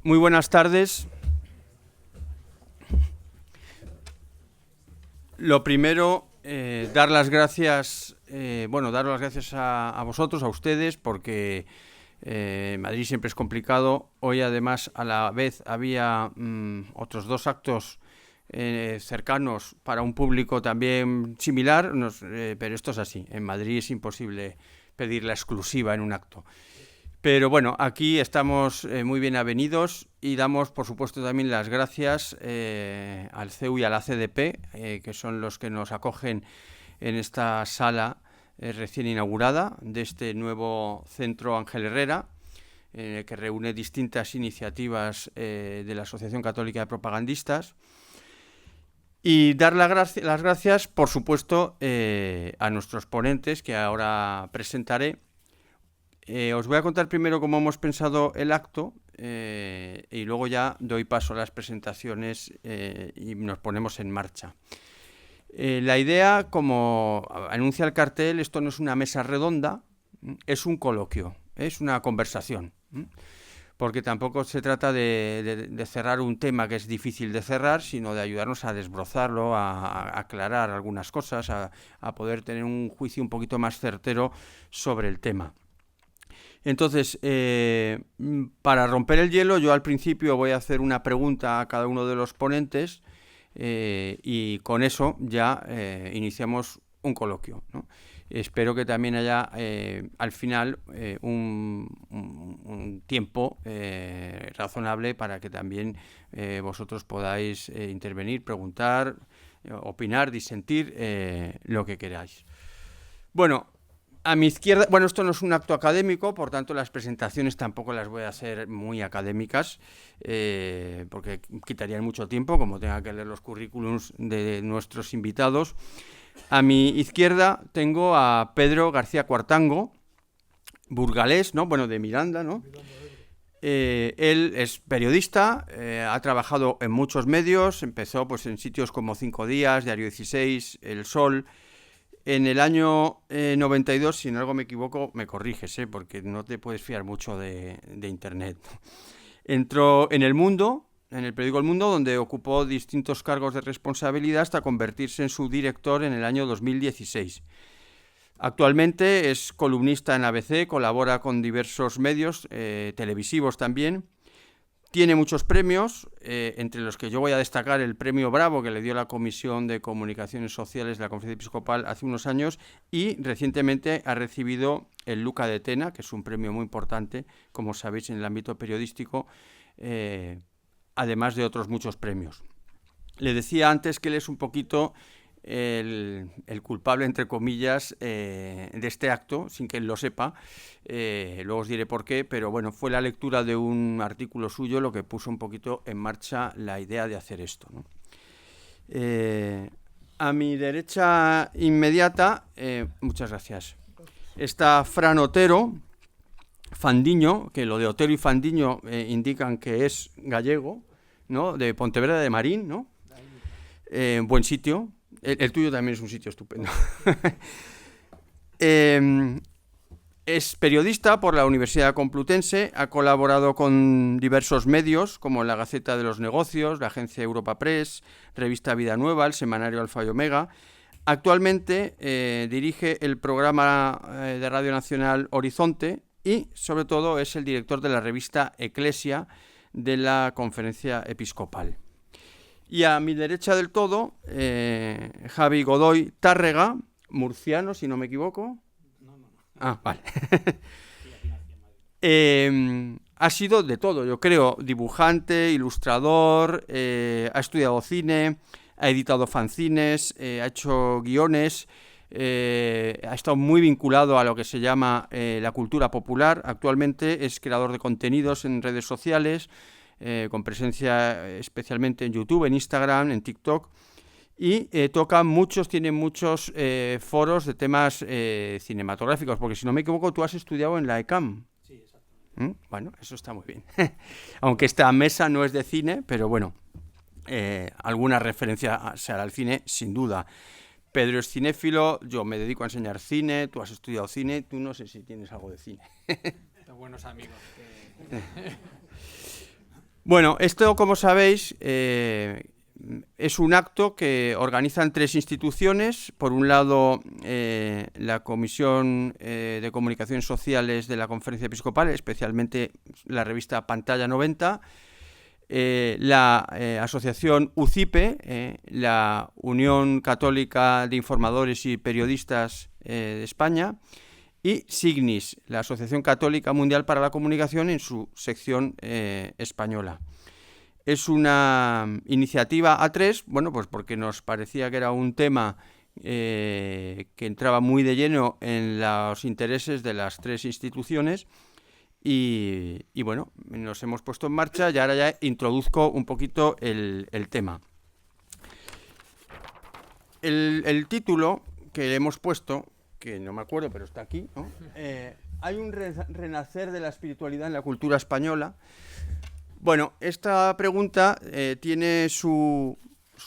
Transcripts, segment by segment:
Muy buenas tardes. Lo primero, dar las gracias, a vosotros, a ustedes, porque Madrid siempre es complicado. Hoy, además, a la vez había otros dos actos cercanos para un público también similar, pero esto es así. En Madrid es imposible pedir la exclusiva en un acto. Pero bueno, aquí estamos muy bien avenidos y damos, por supuesto, también las gracias al CEU y a la CDP, que son los que nos acogen en esta sala recién inaugurada de este nuevo Centro Ángel Herrera, que reúne distintas iniciativas de la Asociación Católica de Propagandistas. Y dar las gracias, por supuesto, a nuestros ponentes, que ahora presentaré. Os voy a contar primero cómo hemos pensado el acto y luego ya doy paso a las presentaciones y nos ponemos en marcha. La idea, como anuncia el cartel, esto no es una mesa redonda, es un coloquio, es una conversación, porque tampoco se trata de cerrar un tema que es difícil de cerrar, sino de ayudarnos a desbrozarlo, a aclarar algunas cosas, a poder tener un juicio un poquito más certero sobre el tema. Entonces, para romper el hielo, yo al principio voy a hacer una pregunta a cada uno de los ponentes y con eso ya iniciamos un coloquio, ¿no? Espero que también haya al final un tiempo razonable para que también vosotros podáis intervenir, preguntar, opinar, disentir, lo que queráis. Bueno, a mi izquierda, bueno, esto no es un acto académico, por tanto las presentaciones tampoco las voy a hacer muy académicas, porque quitarían mucho tiempo, como tenga que leer los currículums de nuestros invitados. A mi izquierda tengo a Pedro García Cuartango, burgalés, ¿no? Bueno, de Miranda, ¿no? Él es periodista, ha trabajado en muchos medios, empezó pues en sitios como 5 Días, Diario 16, El Sol. En el año 92, si en algo me equivoco, me corriges, porque no te puedes fiar mucho de Internet. Entró en El Mundo, en el periódico El Mundo, donde ocupó distintos cargos de responsabilidad hasta convertirse en su director en el año 2016. Actualmente es columnista en ABC, colabora con diversos medios televisivos también. Tiene muchos premios, entre los que yo voy a destacar el premio Bravo que le dio la Comisión de Comunicaciones Sociales de la Conferencia Episcopal hace unos años, y recientemente ha recibido el Luca de Tena, que es un premio muy importante, como sabéis, en el ámbito periodístico, además de otros muchos premios. Le decía antes que él es un poquito el culpable, entre comillas, de este acto, sin que él lo sepa. Luego os diré por qué, pero bueno, fue la lectura de un artículo suyo lo que puso un poquito en marcha la idea de hacer esto, ¿no? A mi derecha inmediata, muchas gracias, está Fran Otero Fandiño, que lo de Otero y Fandiño indican que es gallego, ¿no? De Pontevedra de Marín, ¿no? Buen sitio. El tuyo también es un sitio estupendo. Es periodista por la Universidad Complutense, ha colaborado con diversos medios como la Gaceta de los Negocios, la agencia Europa Press, revista Vida Nueva, el semanario Alfa y Omega. Actualmente dirige el programa de Radio Nacional Horizonte y, sobre todo, es el director de la revista Eclesia de la Conferencia Episcopal. Y a mi derecha del todo, Javi Godoy Tárrega, murciano, si no me equivoco. No. Ah, vale. Ha sido de todo, yo creo, dibujante, ilustrador, ha estudiado cine, ha editado fanzines, ha hecho guiones, ha estado muy vinculado a lo que se llama la cultura popular. Actualmente es creador de contenidos en redes sociales, con presencia especialmente en YouTube, en Instagram, en TikTok, y tiene muchos foros de temas cinematográficos, porque si no me equivoco tú has estudiado en la ECAM. Sí, exactamente. Bueno, eso está muy bien. Aunque esta mesa no es de cine, pero bueno, alguna referencia se hará al cine, sin duda. Pedro es cinéfilo, yo me dedico a enseñar cine, tú has estudiado cine, tú no sé si tienes algo de cine. Buenos amigos. Bueno, esto, como sabéis, es un acto que organizan 3 instituciones. Por un lado, la Comisión de Comunicaciones Sociales de la Conferencia Episcopal, especialmente la revista Pantalla 90, la asociación UCIPE, la Unión Católica de Informadores y Periodistas de España, y Signis, la Asociación Católica Mundial para la Comunicación, en su sección española. Es una iniciativa A3, bueno, pues porque nos parecía que era un tema que entraba muy de lleno en los intereses de las 3 instituciones y bueno, nos hemos puesto en marcha y ahora ya introduzco un poquito el tema. El título que le hemos puesto, que no me acuerdo, pero está aquí, ¿no? Hay un renacer de la espiritualidad en la cultura española. Bueno, esta pregunta tiene su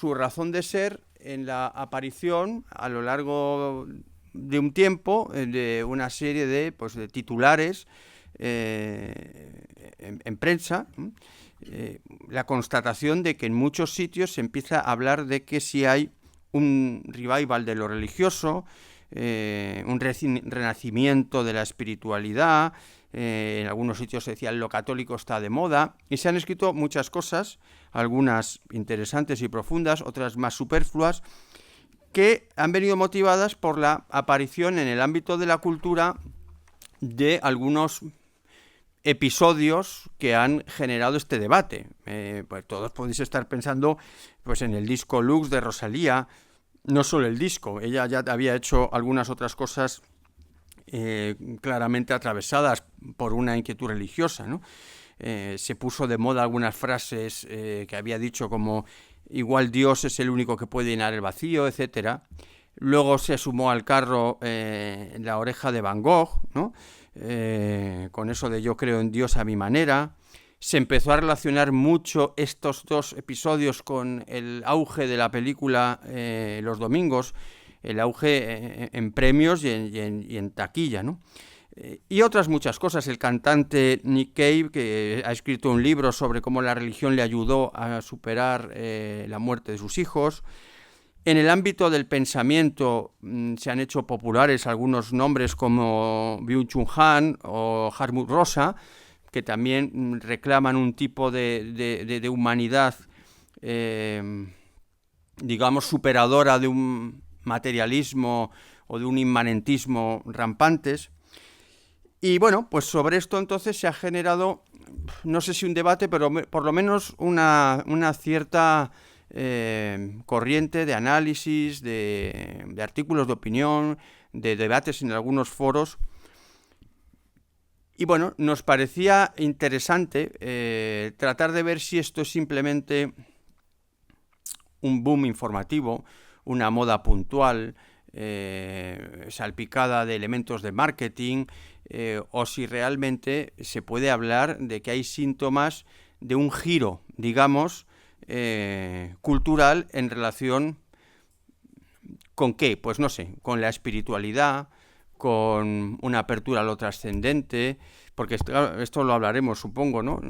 razón de ser en la aparición a lo largo de un tiempo de una serie de titulares en prensa, la constatación de que en muchos sitios se empieza a hablar de que si hay un revival de lo religioso, un renacimiento de la espiritualidad. En algunos sitios se decía lo católico está de moda, y se han escrito muchas cosas, algunas interesantes y profundas, otras más superfluas, que han venido motivadas por la aparición en el ámbito de la cultura de algunos episodios que han generado este debate. Pues todos podéis estar pensando pues en el disco Lux de Rosalía. No solo el disco, ella ya había hecho algunas otras cosas claramente atravesadas por una inquietud religiosa, ¿no? Se puso de moda algunas frases que había dicho como igual Dios es el único que puede llenar el vacío, etcétera. Luego se sumó al carro la oreja de Van Gogh, ¿no? Con eso de yo creo en Dios a mi manera. Se empezó a relacionar mucho estos 2 episodios con el auge de la película Los Domingos, el auge en premios y en taquilla, ¿no? Y otras muchas cosas. El cantante Nick Cave, que ha escrito un libro sobre cómo la religión le ayudó a superar la muerte de sus hijos. En el ámbito del pensamiento se han hecho populares algunos nombres como Byung-Chul Han o Hartmut Rosa, que también reclaman un tipo de humanidad, digamos, superadora de un materialismo o de un inmanentismo rampantes. Y bueno, pues sobre esto entonces se ha generado, no sé si un debate, pero por lo menos una cierta corriente de análisis, de artículos de opinión, de debates en algunos foros. Y bueno, nos parecía interesante tratar de ver si esto es simplemente un boom informativo, una moda puntual, salpicada de elementos de marketing, o si realmente se puede hablar de que hay síntomas de un giro, digamos, cultural en relación con ¿qué? Pues no sé, con la espiritualidad, con una apertura a lo trascendente, porque esto lo hablaremos, supongo, ¿no?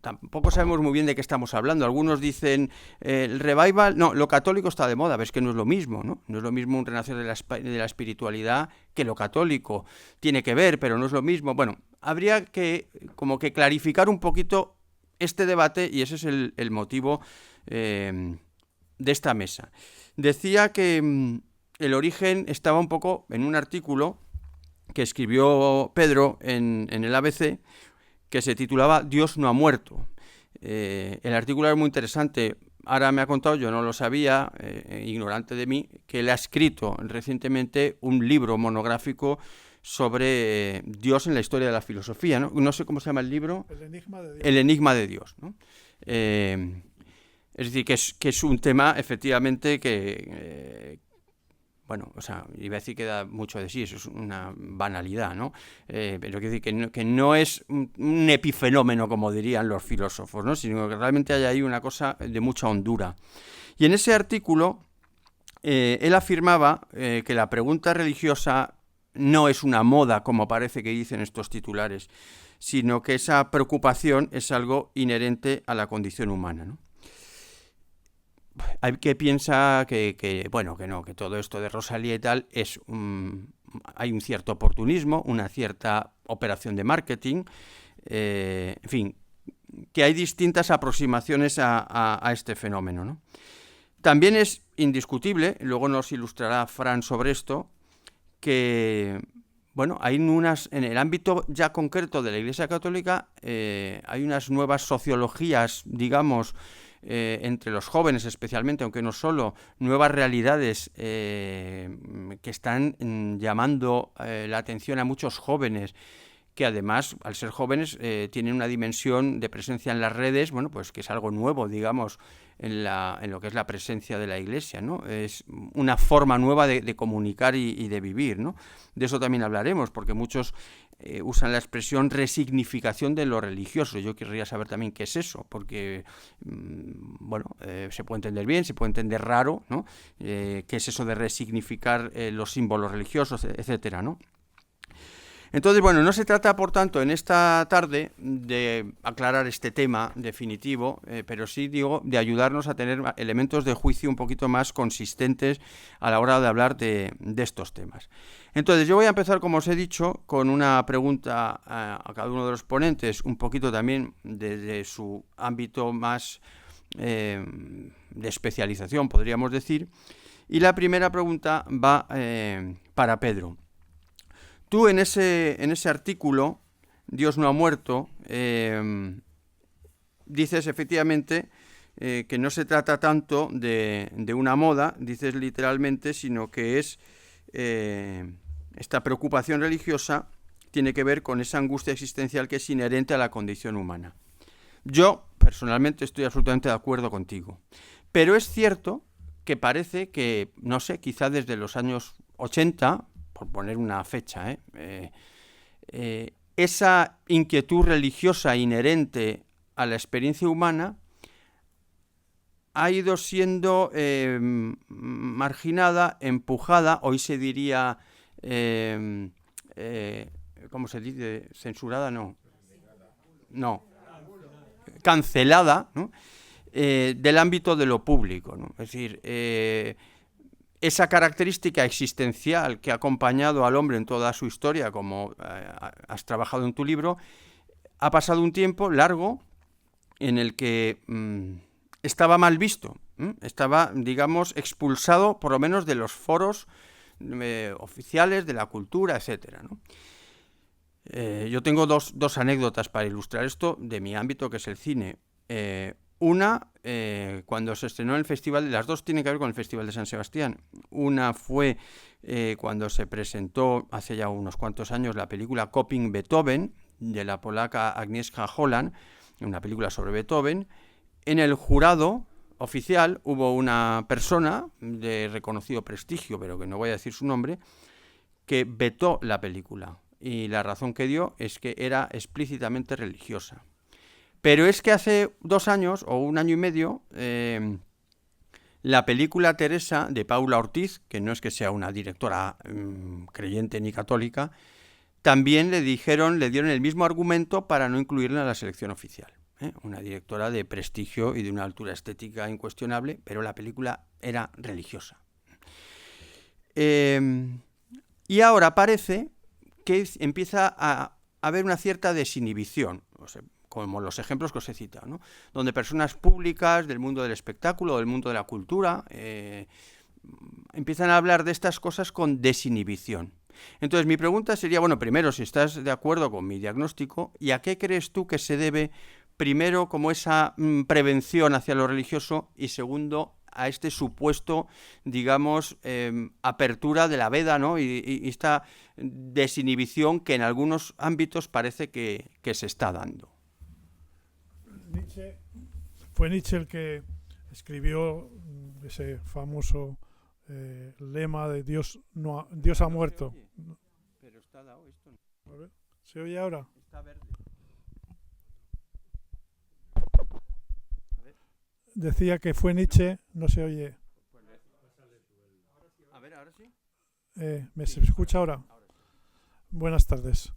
Tampoco sabemos muy bien de qué estamos hablando. Algunos dicen, el revival, no, lo católico está de moda, ves que no es lo mismo, ¿no? No es lo mismo un renacer de la espiritualidad que lo católico. Tiene que ver, pero no es lo mismo. Bueno, habría que como que clarificar un poquito este debate y ese es el motivo de esta mesa. Decía que el origen estaba un poco en un artículo que escribió Pedro en el ABC, que se titulaba Dios no ha muerto. El artículo era muy interesante. Ahora me ha contado, yo no lo sabía, ignorante de mí, que él ha escrito recientemente un libro monográfico sobre Dios en la historia de la filosofía, ¿no? No sé cómo se llama el libro. El enigma de Dios. El enigma de Dios, ¿no? Es decir, que es un tema, efectivamente, que bueno, o sea, iba a decir que da mucho de sí, eso es una banalidad, ¿no? Pero quiero decir que no es un epifenómeno, como dirían los filósofos, ¿no? Sino que realmente hay ahí una cosa de mucha hondura. Y en ese artículo, él afirmaba que la pregunta religiosa no es una moda, como parece que dicen estos titulares, sino que esa preocupación es algo inherente a la condición humana, ¿no? Hay que piensa bueno, que no, que todo esto de Rosalía y tal hay un cierto oportunismo, una cierta operación de marketing, en fin, que hay distintas aproximaciones a este fenómeno, ¿no? También es indiscutible, luego nos ilustrará Fran sobre esto, que bueno, en el ámbito ya concreto de la Iglesia Católica hay unas nuevas sociologías, digamos, entre los jóvenes especialmente, aunque no solo, nuevas realidades que están llamando la atención a muchos jóvenes, que además, al ser jóvenes, tienen una dimensión de presencia en las redes, bueno, pues que es algo nuevo, digamos, en lo que es la presencia de la Iglesia, ¿no? Es una forma nueva de comunicar y de vivir, ¿no? De eso también hablaremos, porque muchos usan la expresión resignificación de lo religioso. Yo querría saber también qué es eso, porque, bueno, se puede entender bien, se puede entender raro, ¿no? ¿Qué es eso de resignificar los símbolos religiosos, etcétera, ¿no? Entonces, bueno, no se trata, por tanto, en esta tarde de aclarar este tema definitivo, pero sí, digo, de ayudarnos a tener elementos de juicio un poquito más consistentes a la hora de hablar de estos temas. Entonces, yo voy a empezar, como os he dicho, con una pregunta a cada uno de los ponentes, un poquito también desde su ámbito más de especialización, podríamos decir. Y la primera pregunta va para Pedro. Tú en ese artículo, Dios no ha muerto, dices efectivamente que no se trata tanto de una moda, dices literalmente, sino que es esta preocupación religiosa tiene que ver con esa angustia existencial que es inherente a la condición humana. Yo, personalmente, estoy absolutamente de acuerdo contigo. Pero es cierto que parece que, no sé, quizá desde los años 80... por poner una fecha, esa inquietud religiosa inherente a la experiencia humana ha ido siendo marginada, empujada, hoy se diría, ¿cómo se dice? Censurada, no, cancelada, ¿no? Del ámbito de lo público, ¿no? Es decir, esa característica existencial que ha acompañado al hombre en toda su historia, como has trabajado en tu libro, ha pasado un tiempo largo en el que estaba mal visto, estaba, digamos, expulsado por lo menos de los foros oficiales de la cultura, etcétera, ¿no? Yo tengo dos anécdotas para ilustrar esto de mi ámbito, que es el cine. Una, cuando se estrenó en el festival, las dos tienen que ver con el Festival de San Sebastián. Una fue cuando se presentó hace ya unos cuantos años la película Coping Beethoven, de la polaca Agnieszka Holland, una película sobre Beethoven. En el jurado oficial hubo una persona de reconocido prestigio, pero que no voy a decir su nombre, que vetó la película. Y la razón que dio es que era explícitamente religiosa. Pero es que hace 2 años, o 1 año y medio, la película Teresa, de Paula Ortiz, que no es que sea una directora creyente ni católica, también le dieron el mismo argumento para no incluirla en la selección oficial. Una directora de prestigio y de una altura estética incuestionable, pero la película era religiosa. Y ahora parece que empieza a haber una cierta desinhibición, o sea, como los ejemplos que os he citado, ¿no? Donde personas públicas del mundo del espectáculo, del mundo de la cultura, empiezan a hablar de estas cosas con desinhibición. Entonces mi pregunta sería, bueno, primero, si estás de acuerdo con mi diagnóstico, ¿y a qué crees tú que se debe, primero, como esa prevención hacia lo religioso, y segundo, a este supuesto, digamos, apertura de la veda, ¿no? Y esta desinhibición que en algunos ámbitos parece que se está dando? Fue Nietzsche el que escribió ese famoso lema de Dios ha muerto. Pero está dado esto. A ver, ¿se oye ahora? Está verde. Decía que fue Nietzsche, no se oye. A ver, ahora sí. ¿Se escucha ahora? Buenas tardes.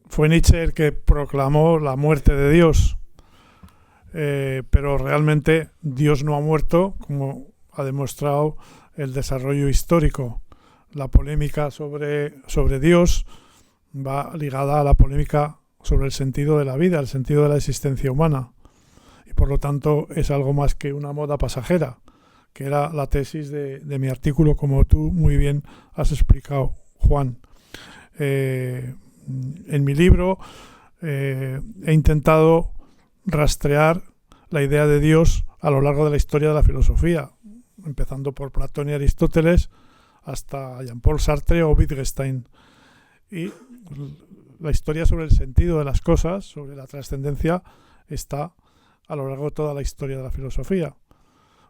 Fue Nietzsche el que proclamó la muerte de Dios, pero realmente Dios no ha muerto, como ha demostrado el desarrollo histórico. La polémica sobre Dios va ligada a la polémica sobre el sentido de la vida, el sentido de la existencia humana. Y por lo tanto es algo más que una moda pasajera, que era la tesis de mi artículo, como tú muy bien has explicado, Juan. En mi libro he intentado rastrear la idea de Dios a lo largo de la historia de la filosofía, empezando por Platón y Aristóteles hasta Jean-Paul Sartre o Wittgenstein. Y la historia sobre el sentido de las cosas, sobre la trascendencia, está a lo largo de toda la historia de la filosofía.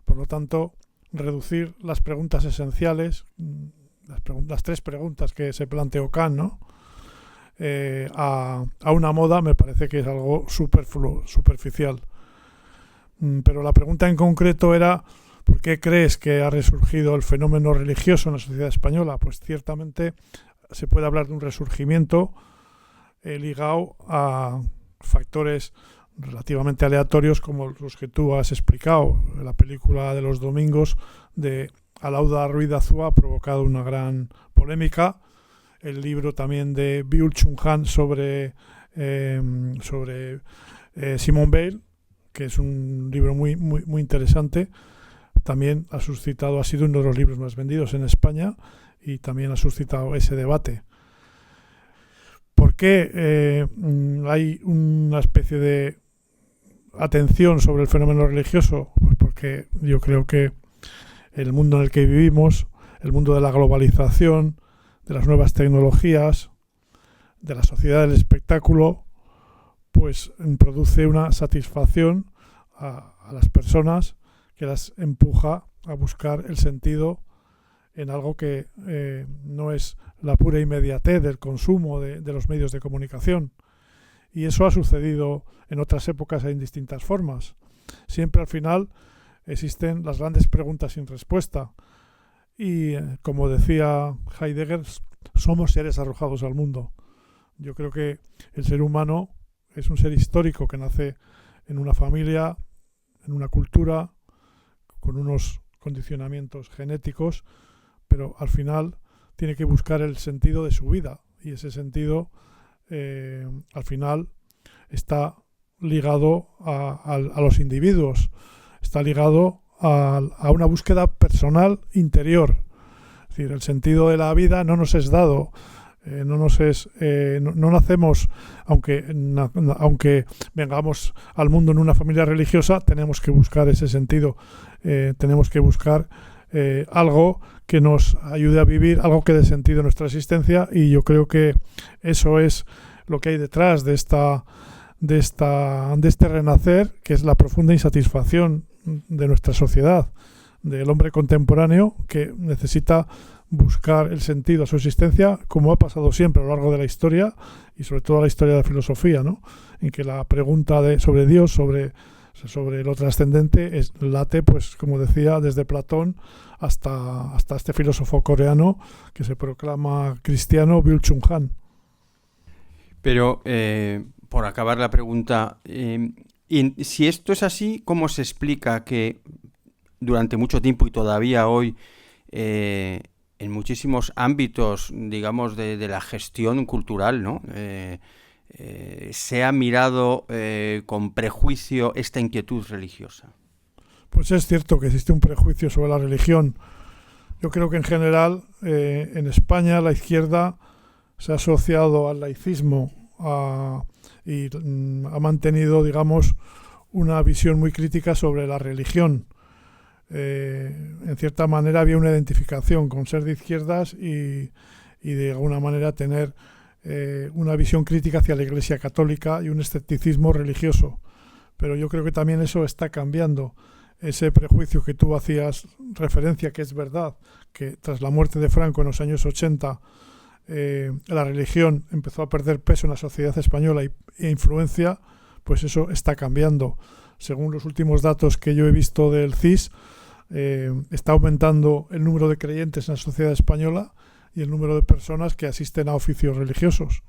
Por lo tanto, reducir las preguntas esenciales, las tres preguntas que se planteó Kant, ¿no? A una moda me parece que es algo superfluo, superficial. Pero la pregunta en concreto era: ¿por qué crees que ha resurgido el fenómeno religioso en la sociedad española? Pues ciertamente se puede hablar de un resurgimiento ligado a factores relativamente aleatorios como los que tú has explicado. La película de los domingos de Alauda Ruiz de Azúa ha provocado una gran polémica. El libro también de Byung-Chul Han sobre Simone Weil, que es un libro muy interesante, también ha sido uno de los libros más vendidos en España y también ha suscitado ese debate. ¿Por qué hay una especie de atención sobre el fenómeno religioso? Pues porque yo creo que el mundo en el que vivimos, el mundo de la globalización, de las nuevas tecnologías, de la sociedad del espectáculo, pues produce una satisfacción a las personas que las empuja a buscar el sentido en algo que no es la pura inmediatez del consumo de los medios de comunicación. Y eso ha sucedido en otras épocas en distintas formas. Siempre al final existen las grandes preguntas sin respuesta. Y como decía Heidegger, somos seres arrojados al mundo. Yo creo que el ser humano es un ser histórico que nace en una familia, en una cultura, con unos condicionamientos genéticos, pero al final tiene que buscar el sentido de su vida, y ese sentido al final está ligado a los individuos, está ligado a una búsqueda personal interior. Es decir, el sentido de la vida no nos es dado, no nacemos, aunque vengamos al mundo en una familia religiosa, tenemos que buscar ese sentido, tenemos que buscar algo que nos ayude a vivir, algo que dé sentido a nuestra existencia, y yo creo que eso es lo que hay detrás de este renacer, que es la profunda insatisfacción de nuestra sociedad, del hombre contemporáneo, que necesita buscar el sentido a su existencia, como ha pasado siempre a lo largo de la historia, y sobre todo la historia de la filosofía, ¿no? En que la pregunta sobre Dios, sobre lo trascendente, late, pues como decía, desde Platón hasta este filósofo coreano que se proclama cristiano, Byung-Chul Han. Pero, por acabar la pregunta, y si esto es así, ¿cómo se explica que durante mucho tiempo y todavía hoy, en muchísimos ámbitos, digamos, de la gestión cultural, ¿no? Se ha mirado con prejuicio esta inquietud religiosa? Pues es cierto que existe un prejuicio sobre la religión. Yo creo que en general en España la izquierda se ha asociado al laicismo y ha mantenido, digamos, una visión muy crítica sobre la religión. En cierta manera había una identificación con ser de izquierdas y de alguna manera tener una visión crítica hacia la Iglesia Católica y un escepticismo religioso. Pero yo creo que también eso está cambiando. Ese prejuicio que tú hacías referencia, que es verdad, que tras la muerte de Franco en los años 80 la religión empezó a perder peso en la sociedad española e influencia, pues eso está cambiando. Según los últimos datos que yo he visto del CIS, está aumentando el número de creyentes en la sociedad española, y el número de personas que asisten a oficios religiosos.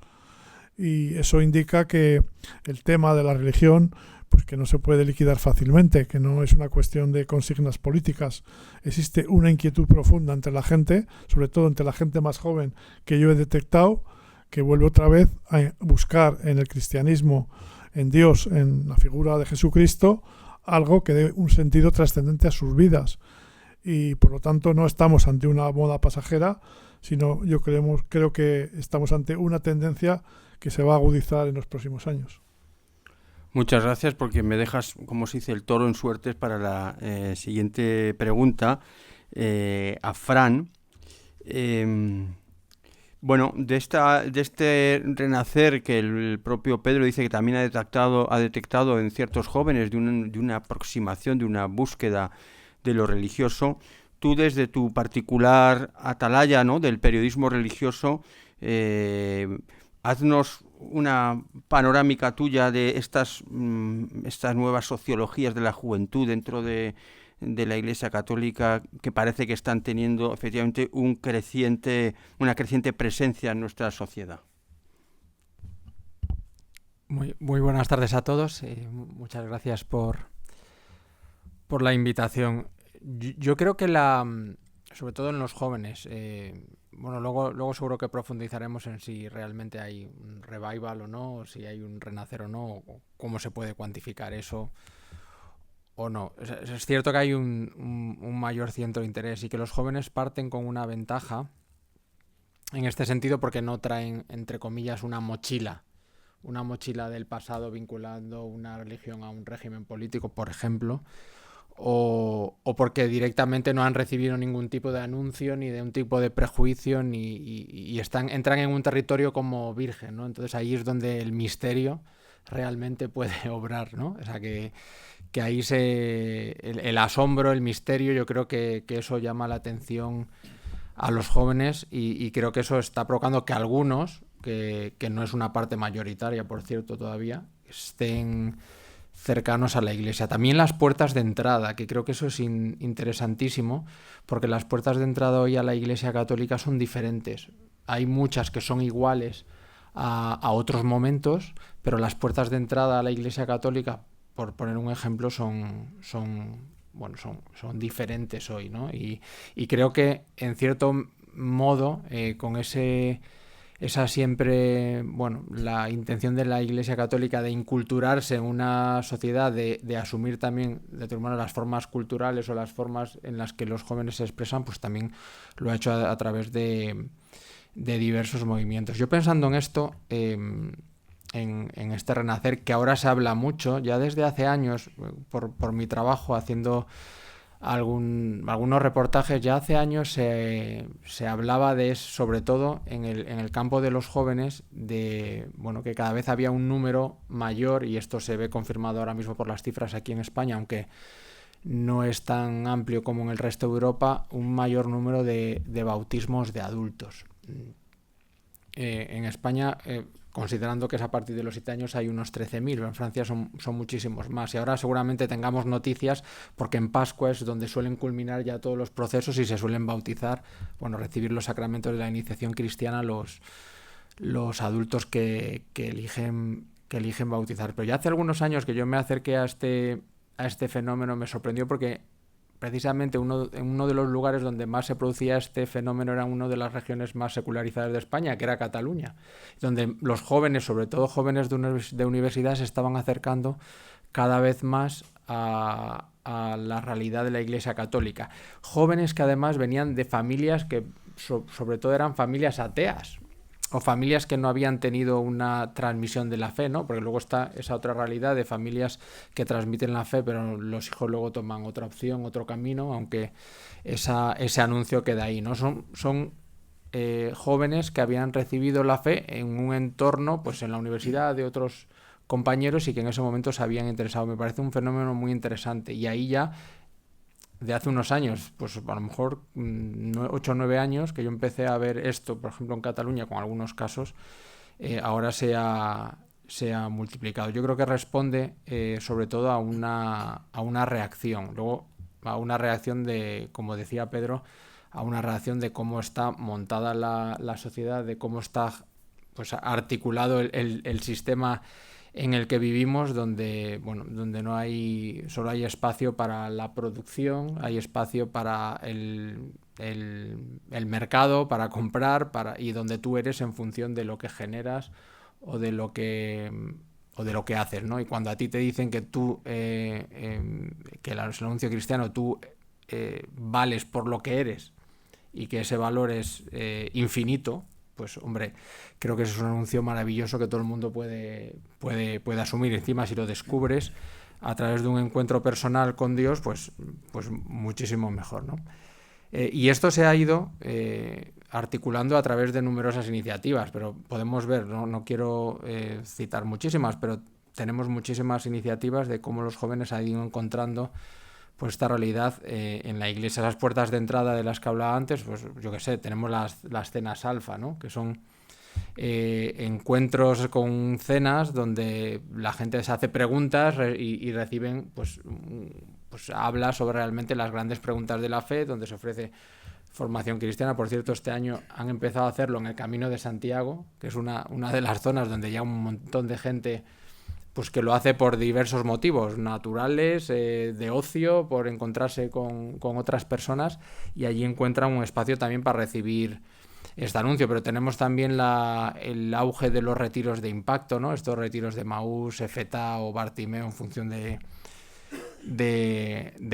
Y eso indica que el tema de la religión, pues que no se puede liquidar fácilmente, que no es una cuestión de consignas políticas. Existe una inquietud profunda entre la gente, sobre todo entre la gente más joven, que yo he detectado, que vuelve otra vez a buscar en el cristianismo, en Dios, en la figura de Jesucristo, algo que dé un sentido trascendente a sus vidas. Y por lo tanto no estamos ante una moda pasajera, sino creo que estamos ante una tendencia que se va a agudizar en los próximos años. Muchas gracias, porque me dejas, como se dice, el toro en suertes para la siguiente pregunta a Fran. Bueno, de este renacer que el propio Pedro dice que también ha detectado en ciertos jóvenes de una aproximación, de una búsqueda de lo religioso, tú desde tu particular atalaya, ¿no?, del periodismo religioso, haznos una panorámica tuya de estas nuevas sociologías de la juventud dentro de la Iglesia Católica, que parece que están teniendo efectivamente una creciente presencia en nuestra sociedad. Muy buenas tardes a todos. Muchas gracias por la invitación. Yo creo que sobre todo en los jóvenes, bueno, luego seguro que profundizaremos en si realmente hay un revival o no, o si hay un renacer o no, o cómo se puede cuantificar eso o no. Es cierto que hay un mayor centro de interés y que los jóvenes parten con una ventaja en este sentido, porque no traen, entre comillas, una mochila del pasado vinculando una religión a un régimen político, por ejemplo, o porque directamente no han recibido ningún tipo de anuncio ni de un tipo de prejuicio y entran en un territorio como virgen, ¿no? Entonces ahí es donde el misterio realmente puede obrar, ¿no? O sea, que ahí el asombro, el misterio, yo creo que eso llama la atención a los jóvenes y creo que eso está provocando que algunos, que no es una parte mayoritaria, por cierto, todavía, estén cercanos a la Iglesia. También las puertas de entrada, que creo que eso es interesantísimo, porque las puertas de entrada hoy a la Iglesia Católica son diferentes. Hay muchas que son iguales a otros momentos, pero las puertas de entrada a la Iglesia Católica, por poner un ejemplo, son diferentes hoy, ¿no? Y creo que, en cierto modo, con esa siempre, la intención de la Iglesia Católica de inculturarse en una sociedad, de asumir también, de tomar las formas culturales o las formas en las que los jóvenes se expresan, pues también lo ha hecho a través de diversos movimientos. Yo, pensando en esto, en este renacer, que ahora se habla mucho, ya desde hace años, por mi trabajo haciendo algunos reportajes, ya hace años se hablaba de, sobre todo en el campo de los jóvenes, de que cada vez había un número mayor, y esto se ve confirmado ahora mismo por las cifras aquí en España, aunque no es tan amplio como en el resto de Europa, un mayor número de bautismos de adultos. En España, considerando que es a partir de los 7 años, hay unos 13.000, en Francia son muchísimos más, y ahora seguramente tengamos noticias, porque en Pascua es donde suelen culminar ya todos los procesos y se suelen bautizar, recibir los sacramentos de la iniciación cristiana los adultos que eligen bautizar. Pero ya hace algunos años que yo me acerqué a este fenómeno, me sorprendió, porque precisamente uno de los lugares donde más se producía este fenómeno era una de las regiones más secularizadas de España, que era Cataluña, donde los jóvenes, sobre todo jóvenes de universidad, se estaban acercando cada vez más a la realidad de la Iglesia Católica. Jóvenes que además venían de familias que sobre todo eran familias ateas, o familias que no habían tenido una transmisión de la fe, ¿no? Porque luego está esa otra realidad de familias que transmiten la fe, pero los hijos luego toman otra opción, otro camino, aunque ese anuncio queda ahí, ¿no? Son jóvenes que habían recibido la fe en un entorno, pues en la universidad, de otros compañeros, y que en ese momento se habían interesado. Me parece un fenómeno muy interesante, y ahí ya, de hace unos años, pues a lo mejor 8 o 9 años, que yo empecé a ver esto, por ejemplo en Cataluña, con algunos casos, ahora se ha multiplicado. Yo creo que responde sobre todo a una reacción, luego a una reacción de, como decía Pedro, a una redacción de cómo está montada la sociedad, de cómo está pues articulado el sistema en el que vivimos, donde no hay, solo hay espacio para la producción, hay espacio para el mercado, para comprar, y donde tú eres en función de lo que generas o de lo que haces, ¿no? Y cuando a ti te dicen que tú, que el anuncio cristiano, tú vales por lo que eres y que ese valor es infinito, pues hombre, creo que es un anuncio maravilloso que todo el mundo puede asumir. Encima, si lo descubres a través de un encuentro personal con Dios, pues muchísimo mejor, ¿no? Y esto se ha ido articulando a través de numerosas iniciativas, pero podemos ver, no quiero citar muchísimas, pero tenemos muchísimas iniciativas de cómo los jóvenes han ido encontrando pues esta realidad en la iglesia. Las puertas de entrada de las que hablaba antes, pues yo qué sé, tenemos las cenas alfa, ¿no? Que son encuentros con cenas donde la gente se hace preguntas y reciben, pues habla sobre realmente las grandes preguntas de la fe, donde se ofrece formación cristiana. Por cierto, este año han empezado a hacerlo en el Camino de Santiago, que es una de las zonas donde ya un montón de gente pues que lo hace por diversos motivos naturales, de ocio, por encontrarse con otras personas, y allí encuentran un espacio también para recibir este anuncio. Pero tenemos también el auge de los retiros de impacto, ¿no? Estos retiros de Maús, Efetá o Bartimeo, en función de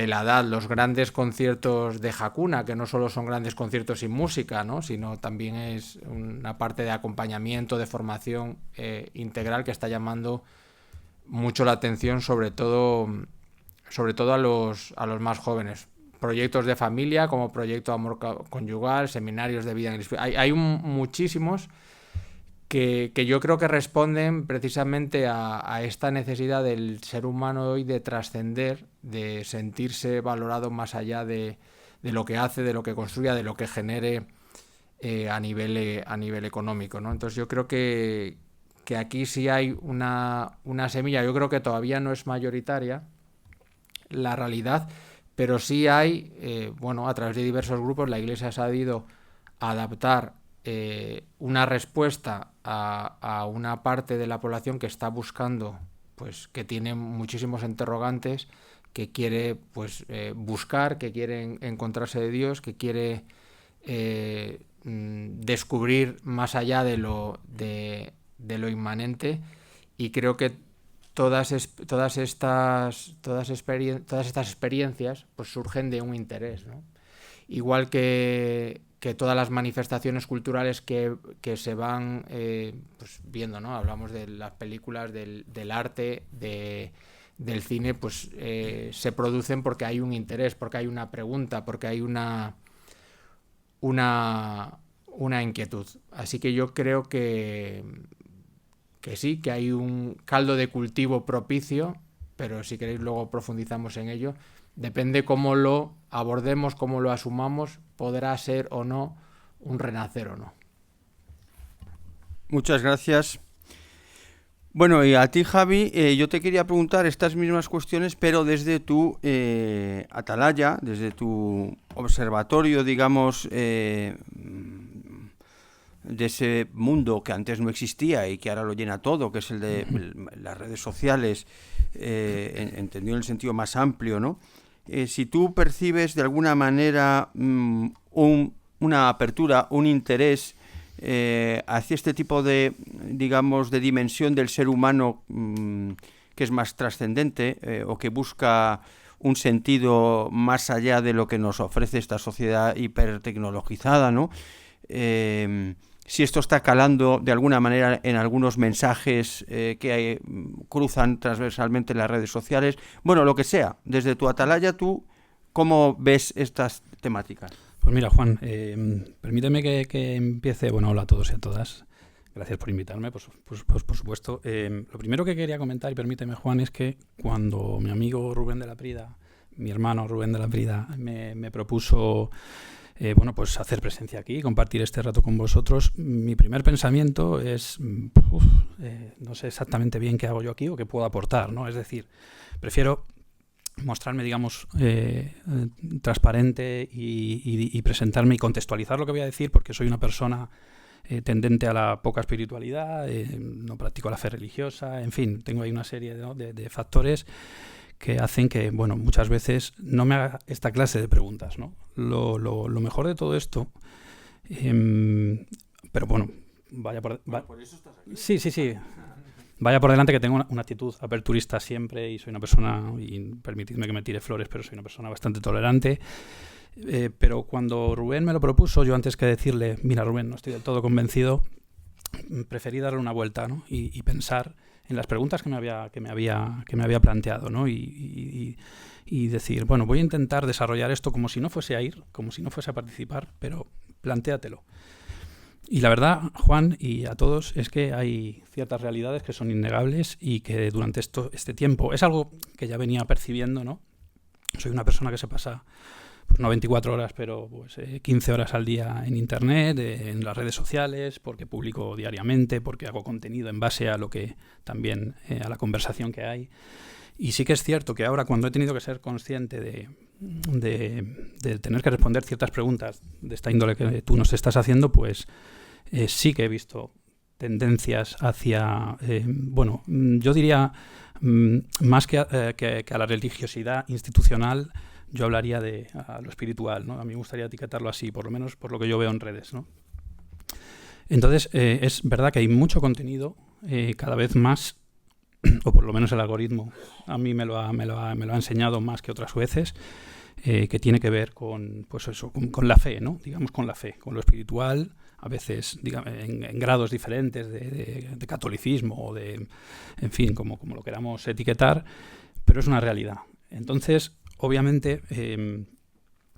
la edad, los grandes conciertos de Hakuna, que no solo son grandes conciertos sin música, ¿no? Sino también es una parte de acompañamiento, de formación integral, que está llamando mucho la atención, sobre todo a los más jóvenes. Proyectos de familia, como Proyecto Amor Conyugal, seminarios de vida en el Espíritu. Hay muchísimos que yo creo que responden precisamente a esta necesidad del ser humano hoy de trascender, de sentirse valorado más allá de lo que hace, de lo que construya, de lo que genere a nivel económico, ¿no? Entonces yo creo que aquí sí hay una semilla. Yo creo que todavía no es mayoritaria la realidad, pero sí hay, a través de diversos grupos, la Iglesia ha sabido adaptar una respuesta a una parte de la población que está buscando, pues que tiene muchísimos interrogantes, que quiere buscar, que quiere encontrarse de Dios, que quiere descubrir más allá de lo inmanente. Y creo que todas estas experiencias pues surgen de un interés, ¿no? Igual que todas las manifestaciones culturales que se van viendo, ¿no? Hablamos de las películas, del arte, del cine, pues se producen porque hay un interés, porque hay una pregunta, porque hay una inquietud. Así que yo creo que sí, que hay un caldo de cultivo propicio, pero si queréis luego profundizamos en ello. Depende cómo lo abordemos, cómo lo asumamos, podrá ser o no un renacer o no. Muchas gracias. Bueno, y a ti, Javi, yo te quería preguntar estas mismas cuestiones, pero desde tu atalaya, desde tu observatorio, digamos, de ese mundo que antes no existía y que ahora lo llena todo, que es el de las redes sociales, entendido en el sentido más amplio, ¿no? Si tú percibes de alguna manera una apertura, un interés hacia este tipo de, digamos, de dimensión del ser humano que es más trascendente o que busca un sentido más allá de lo que nos ofrece esta sociedad hipertecnologizada, ¿no? Si esto está calando de alguna manera en algunos mensajes que cruzan transversalmente en las redes sociales, bueno, lo que sea, desde tu atalaya, ¿tú cómo ves estas temáticas? Pues mira, Juan, permíteme que empiece. Bueno, hola a todos y a todas. Gracias por invitarme, por supuesto. Lo primero que quería comentar, y permíteme, Juan, es que cuando mi amigo Rubén de la Prida, mi hermano Rubén de la Prida, me propuso pues hacer presencia aquí, compartir este rato con vosotros, mi primer pensamiento es, no sé exactamente bien qué hago yo aquí o qué puedo aportar, ¿no? Es decir, prefiero mostrarme, digamos, transparente y presentarme y contextualizar lo que voy a decir, porque soy una persona tendente a la poca espiritualidad, no practico la fe religiosa, en fin, tengo ahí una serie de factores que hacen que, bueno, muchas veces no me haga esta clase de preguntas, ¿no? Lo mejor de todo esto, pero bueno, por eso estás aquí. Sí. Vaya por delante que tengo una actitud aperturista siempre y soy una persona, y permitidme que me tire flores, pero soy una persona bastante tolerante. Pero cuando Rubén me lo propuso, yo antes que decirle, mira Rubén, no estoy del todo convencido, preferí darle una vuelta, ¿no? y pensar en las preguntas que me había planteado, ¿no? y decir, bueno, voy a intentar desarrollar esto como si no fuese a ir, como si no fuese a participar, pero plantéatelo. Y la verdad, Juan, y a todos, es que hay ciertas realidades que son innegables y que durante este tiempo, es algo que ya venía percibiendo, ¿no? Soy una persona que se pasa, pues no 24 horas, pero pues 15 horas al día en Internet, en las redes sociales, porque publico diariamente, porque hago contenido en base a lo que también, a la conversación que hay. Y sí que es cierto que ahora, cuando he tenido que ser consciente de tener que responder ciertas preguntas de esta índole que tú nos estás haciendo, pues sí que he visto tendencias hacia, bueno, yo diría, más que a la religiosidad institucional, yo hablaría a lo espiritual, ¿no? A mí me gustaría etiquetarlo así, por lo menos por lo que yo veo en redes, ¿no? Entonces, es verdad que hay mucho contenido, cada vez más, o por lo menos el algoritmo a mí me lo ha enseñado más que otras veces, que tiene que ver con, pues eso, con la fe, ¿no? Digamos, con la fe, con lo espiritual, a veces digamos, en grados diferentes de catolicismo o de, en fin, como lo queramos etiquetar, pero es una realidad. Entonces, obviamente,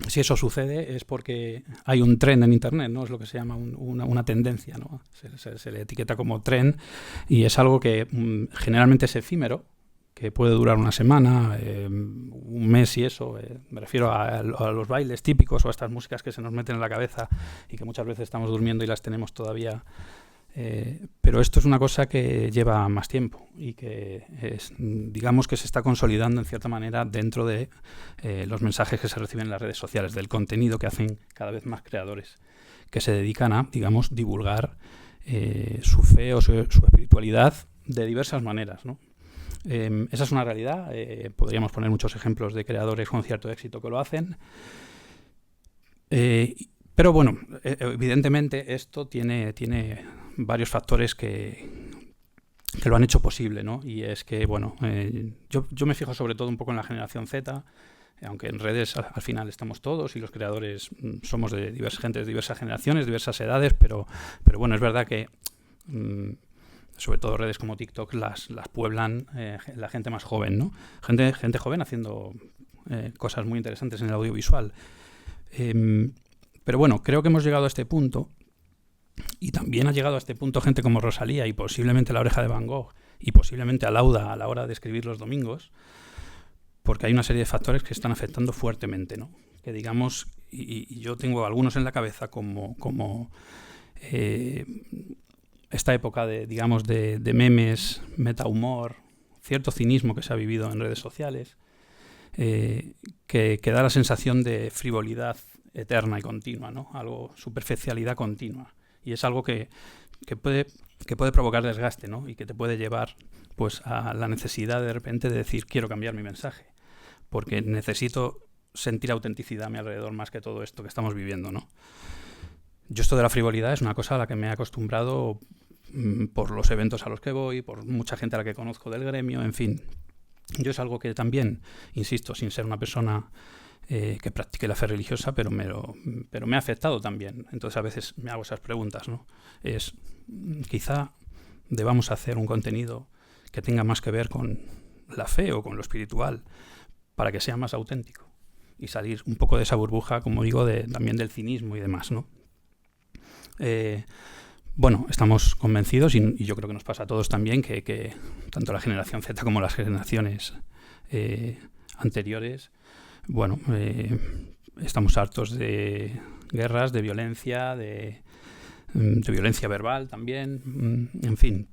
si eso sucede es porque hay un trend en Internet, ¿no? Es lo que se llama una tendencia, ¿no? Se le etiqueta como trend y es algo que generalmente es efímero, que puede durar una semana, un mes y eso. Me refiero a los bailes típicos o a estas músicas que se nos meten en la cabeza y que muchas veces estamos durmiendo y las tenemos todavía. Pero esto es una cosa que lleva más tiempo y que digamos que se está consolidando en cierta manera dentro de los mensajes que se reciben en las redes sociales, del contenido que hacen cada vez más creadores que se dedican a, digamos, divulgar su fe o su espiritualidad de diversas maneras, ¿no? Esa es una realidad. Podríamos poner muchos ejemplos de creadores con cierto éxito que lo hacen. Pero bueno, evidentemente esto tiene varios factores que lo han hecho posible, ¿no? Y es que, bueno, yo me fijo sobre todo un poco en la generación Z, aunque en redes al final estamos todos y los creadores somos de diversas generaciones, diversas edades, pero bueno, es verdad que sobre todo redes como TikTok las pueblan la gente más joven, ¿no? Gente joven haciendo cosas muy interesantes en el audiovisual. Pero bueno, creo que hemos llegado a este punto, y también ha llegado a este punto gente como Rosalía y posiblemente La Oreja de Van Gogh y posiblemente Alauda a la hora de escribir los domingos, porque hay una serie de factores que están afectando fuertemente, ¿no? Que digamos, y yo tengo algunos en la cabeza como esta época de memes, metahumor, cierto cinismo que se ha vivido en redes sociales, que da la sensación de frivolidad eterna y continua, ¿no? Algo, superficialidad continua. Y es algo que puede provocar desgaste, ¿no? Y que te puede llevar pues a la necesidad de repente de decir, quiero cambiar mi mensaje, porque necesito sentir autenticidad a mi alrededor más que todo esto que estamos viviendo, ¿no? Yo esto de la frivolidad es una cosa a la que me he acostumbrado por los eventos a los que voy, por mucha gente a la que conozco del gremio, en fin. Yo es algo que también, insisto, sin ser una persona que practique la fe religiosa, pero me ha afectado también. Entonces a veces me hago esas preguntas, ¿no? Quizá debamos hacer un contenido que tenga más que ver con la fe o con lo espiritual para que sea más auténtico y salir un poco de esa burbuja, como digo, también del cinismo y demás, ¿no? Bueno, estamos convencidos y yo creo que nos pasa a todos también que tanto la generación Z como las generaciones anteriores, bueno, estamos hartos de guerras, de violencia, de violencia verbal también, en fin,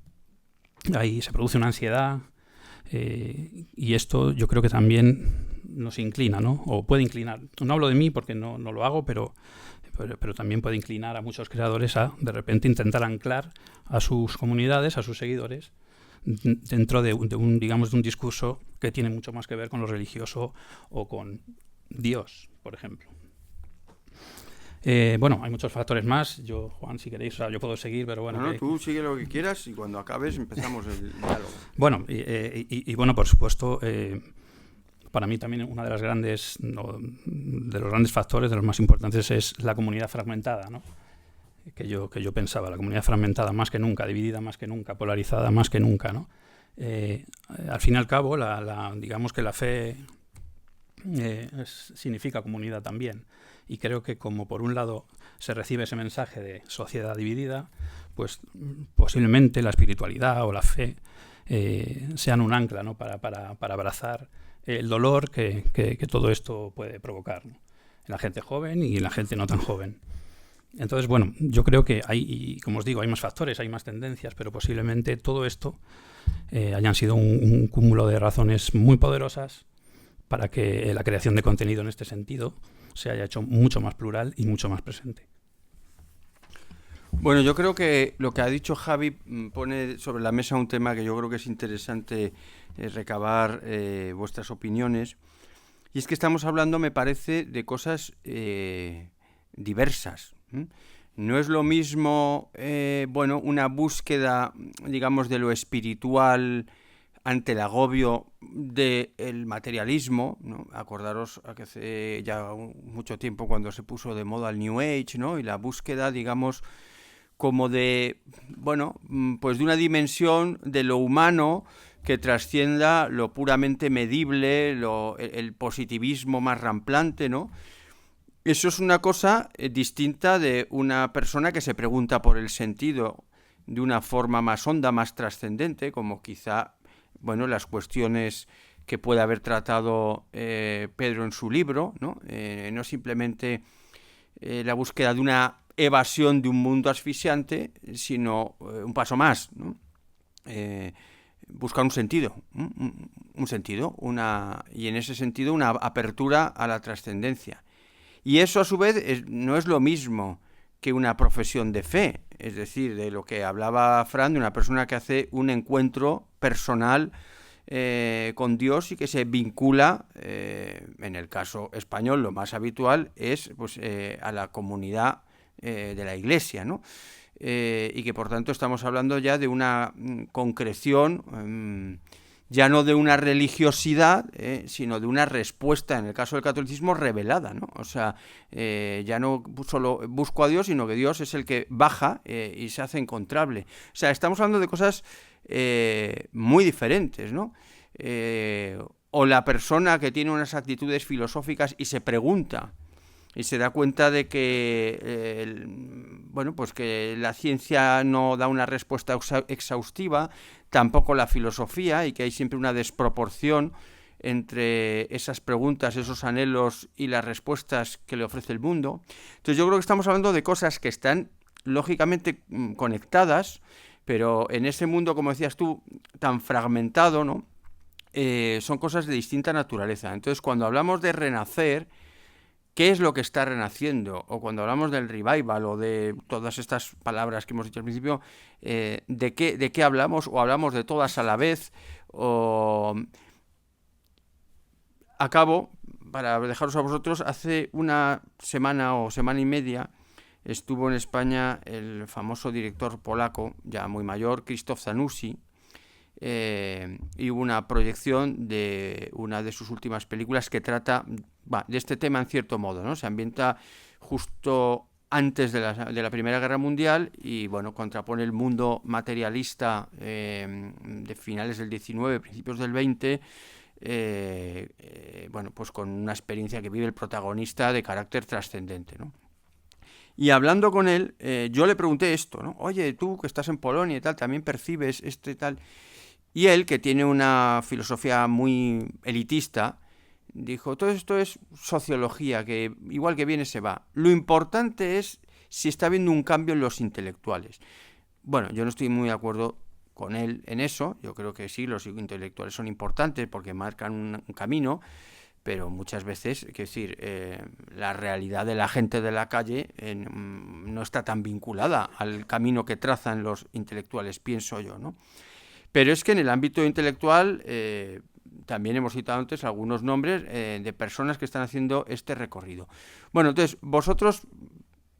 ahí se produce una ansiedad y esto yo creo que también nos inclina, ¿no? O puede inclinar. No hablo de mí porque no lo hago, pero también puede inclinar a muchos creadores a, de repente, intentar anclar a sus comunidades, a sus seguidores, dentro de un discurso que tiene mucho más que ver con lo religioso o con Dios, por ejemplo. Bueno, hay muchos factores más. Yo, Juan, si queréis, yo puedo seguir, pero bueno. No, tú sigue lo que quieras y cuando acabes empezamos el diálogo. Bueno, bueno, por supuesto, para mí también una de las de los grandes factores, de los más importantes, es la comunidad fragmentada, ¿no? Que yo pensaba, la comunidad fragmentada más que nunca, dividida más que nunca, polarizada más que nunca, ¿no? Al fin y al cabo, digamos que la fe significa comunidad también. Y creo que como por un lado se recibe ese mensaje de sociedad dividida, pues posiblemente la espiritualidad o la fe sean un ancla, ¿no? para abrazar el dolor que todo esto puede provocar, ¿no? En la gente joven y en la gente no tan joven. Entonces, bueno, yo creo que hay, como os digo, hay más factores, hay más tendencias, pero posiblemente todo esto hayan sido un cúmulo de razones muy poderosas para que la creación de contenido en este sentido se haya hecho mucho más plural y mucho más presente. Bueno, yo creo que lo que ha dicho Javi pone sobre la mesa un tema que yo creo que es interesante recabar vuestras opiniones. Y es que estamos hablando, me parece, de cosas diversas. No es lo mismo, una búsqueda, digamos, de lo espiritual ante el agobio del materialismo, ¿no? Acordaros que hace ya mucho tiempo cuando se puso de moda el New Age, ¿no? Y la búsqueda, digamos, como de, pues de una dimensión de lo humano que trascienda lo puramente medible, el positivismo más ramplante, ¿no? Eso es una cosa distinta de una persona que se pregunta por el sentido de una forma más honda, más trascendente, como quizá, las cuestiones que puede haber tratado Pedro en su libro, ¿no? No simplemente la búsqueda de una evasión de un mundo asfixiante, sino un paso más, ¿no? Buscar un sentido, y en ese sentido una apertura a la trascendencia. Y eso a su vez no es lo mismo que una profesión de fe, es decir, de lo que hablaba Fran, de una persona que hace un encuentro personal con Dios y que se vincula, en el caso español lo más habitual es a la comunidad de la Iglesia, ¿no? Y que por tanto estamos hablando ya de una concreción, ya no de una religiosidad, sino de una respuesta, en el caso del catolicismo, revelada, ¿no? O sea, ya no solo busco a Dios, sino que Dios es el que baja y se hace encontrable. O sea, estamos hablando de cosas muy diferentes, ¿no? O la persona que tiene unas actitudes filosóficas y se pregunta y se da cuenta de que que la ciencia no da una respuesta exhaustiva, tampoco la filosofía, y que hay siempre una desproporción entre esas preguntas, esos anhelos y las respuestas que le ofrece el mundo. Entonces yo creo que estamos hablando de cosas que están lógicamente conectadas, pero en ese mundo, como decías tú, tan fragmentado, ¿no? Son cosas de distinta naturaleza. Entonces cuando hablamos de renacer, ¿qué es lo que está renaciendo? O cuando hablamos del revival o de todas estas palabras que hemos dicho al principio, ¿de qué hablamos? ¿O hablamos de todas a la vez? Acabo, para dejaros a vosotros, hace una semana o semana y media estuvo en España el famoso director polaco, ya muy mayor, Krzysztof Zanussi, y hubo una proyección de una de sus últimas películas que trata de este tema en cierto modo, ¿no? Se ambienta justo antes de la Primera Guerra Mundial y contrapone el mundo materialista de finales del 19, principios del 20, pues con una experiencia que vive el protagonista de carácter trascendente, ¿no? Y hablando con él, yo le pregunté esto, ¿no? Oye, tú que estás en Polonia y tal, ¿también percibes tal? Y él, que tiene una filosofía muy elitista, dijo, todo esto es sociología, que igual que viene se va. Lo importante es si está habiendo un cambio en los intelectuales. Bueno, yo no estoy muy de acuerdo con él en eso. Yo creo que sí, los intelectuales son importantes porque marcan un camino, pero muchas veces, quiero decir, la realidad de la gente de la calle no está tan vinculada al camino que trazan los intelectuales, pienso yo, ¿no? Pero es que en el ámbito intelectual también hemos citado antes algunos nombres de personas que están haciendo este recorrido. Bueno, entonces, vosotros,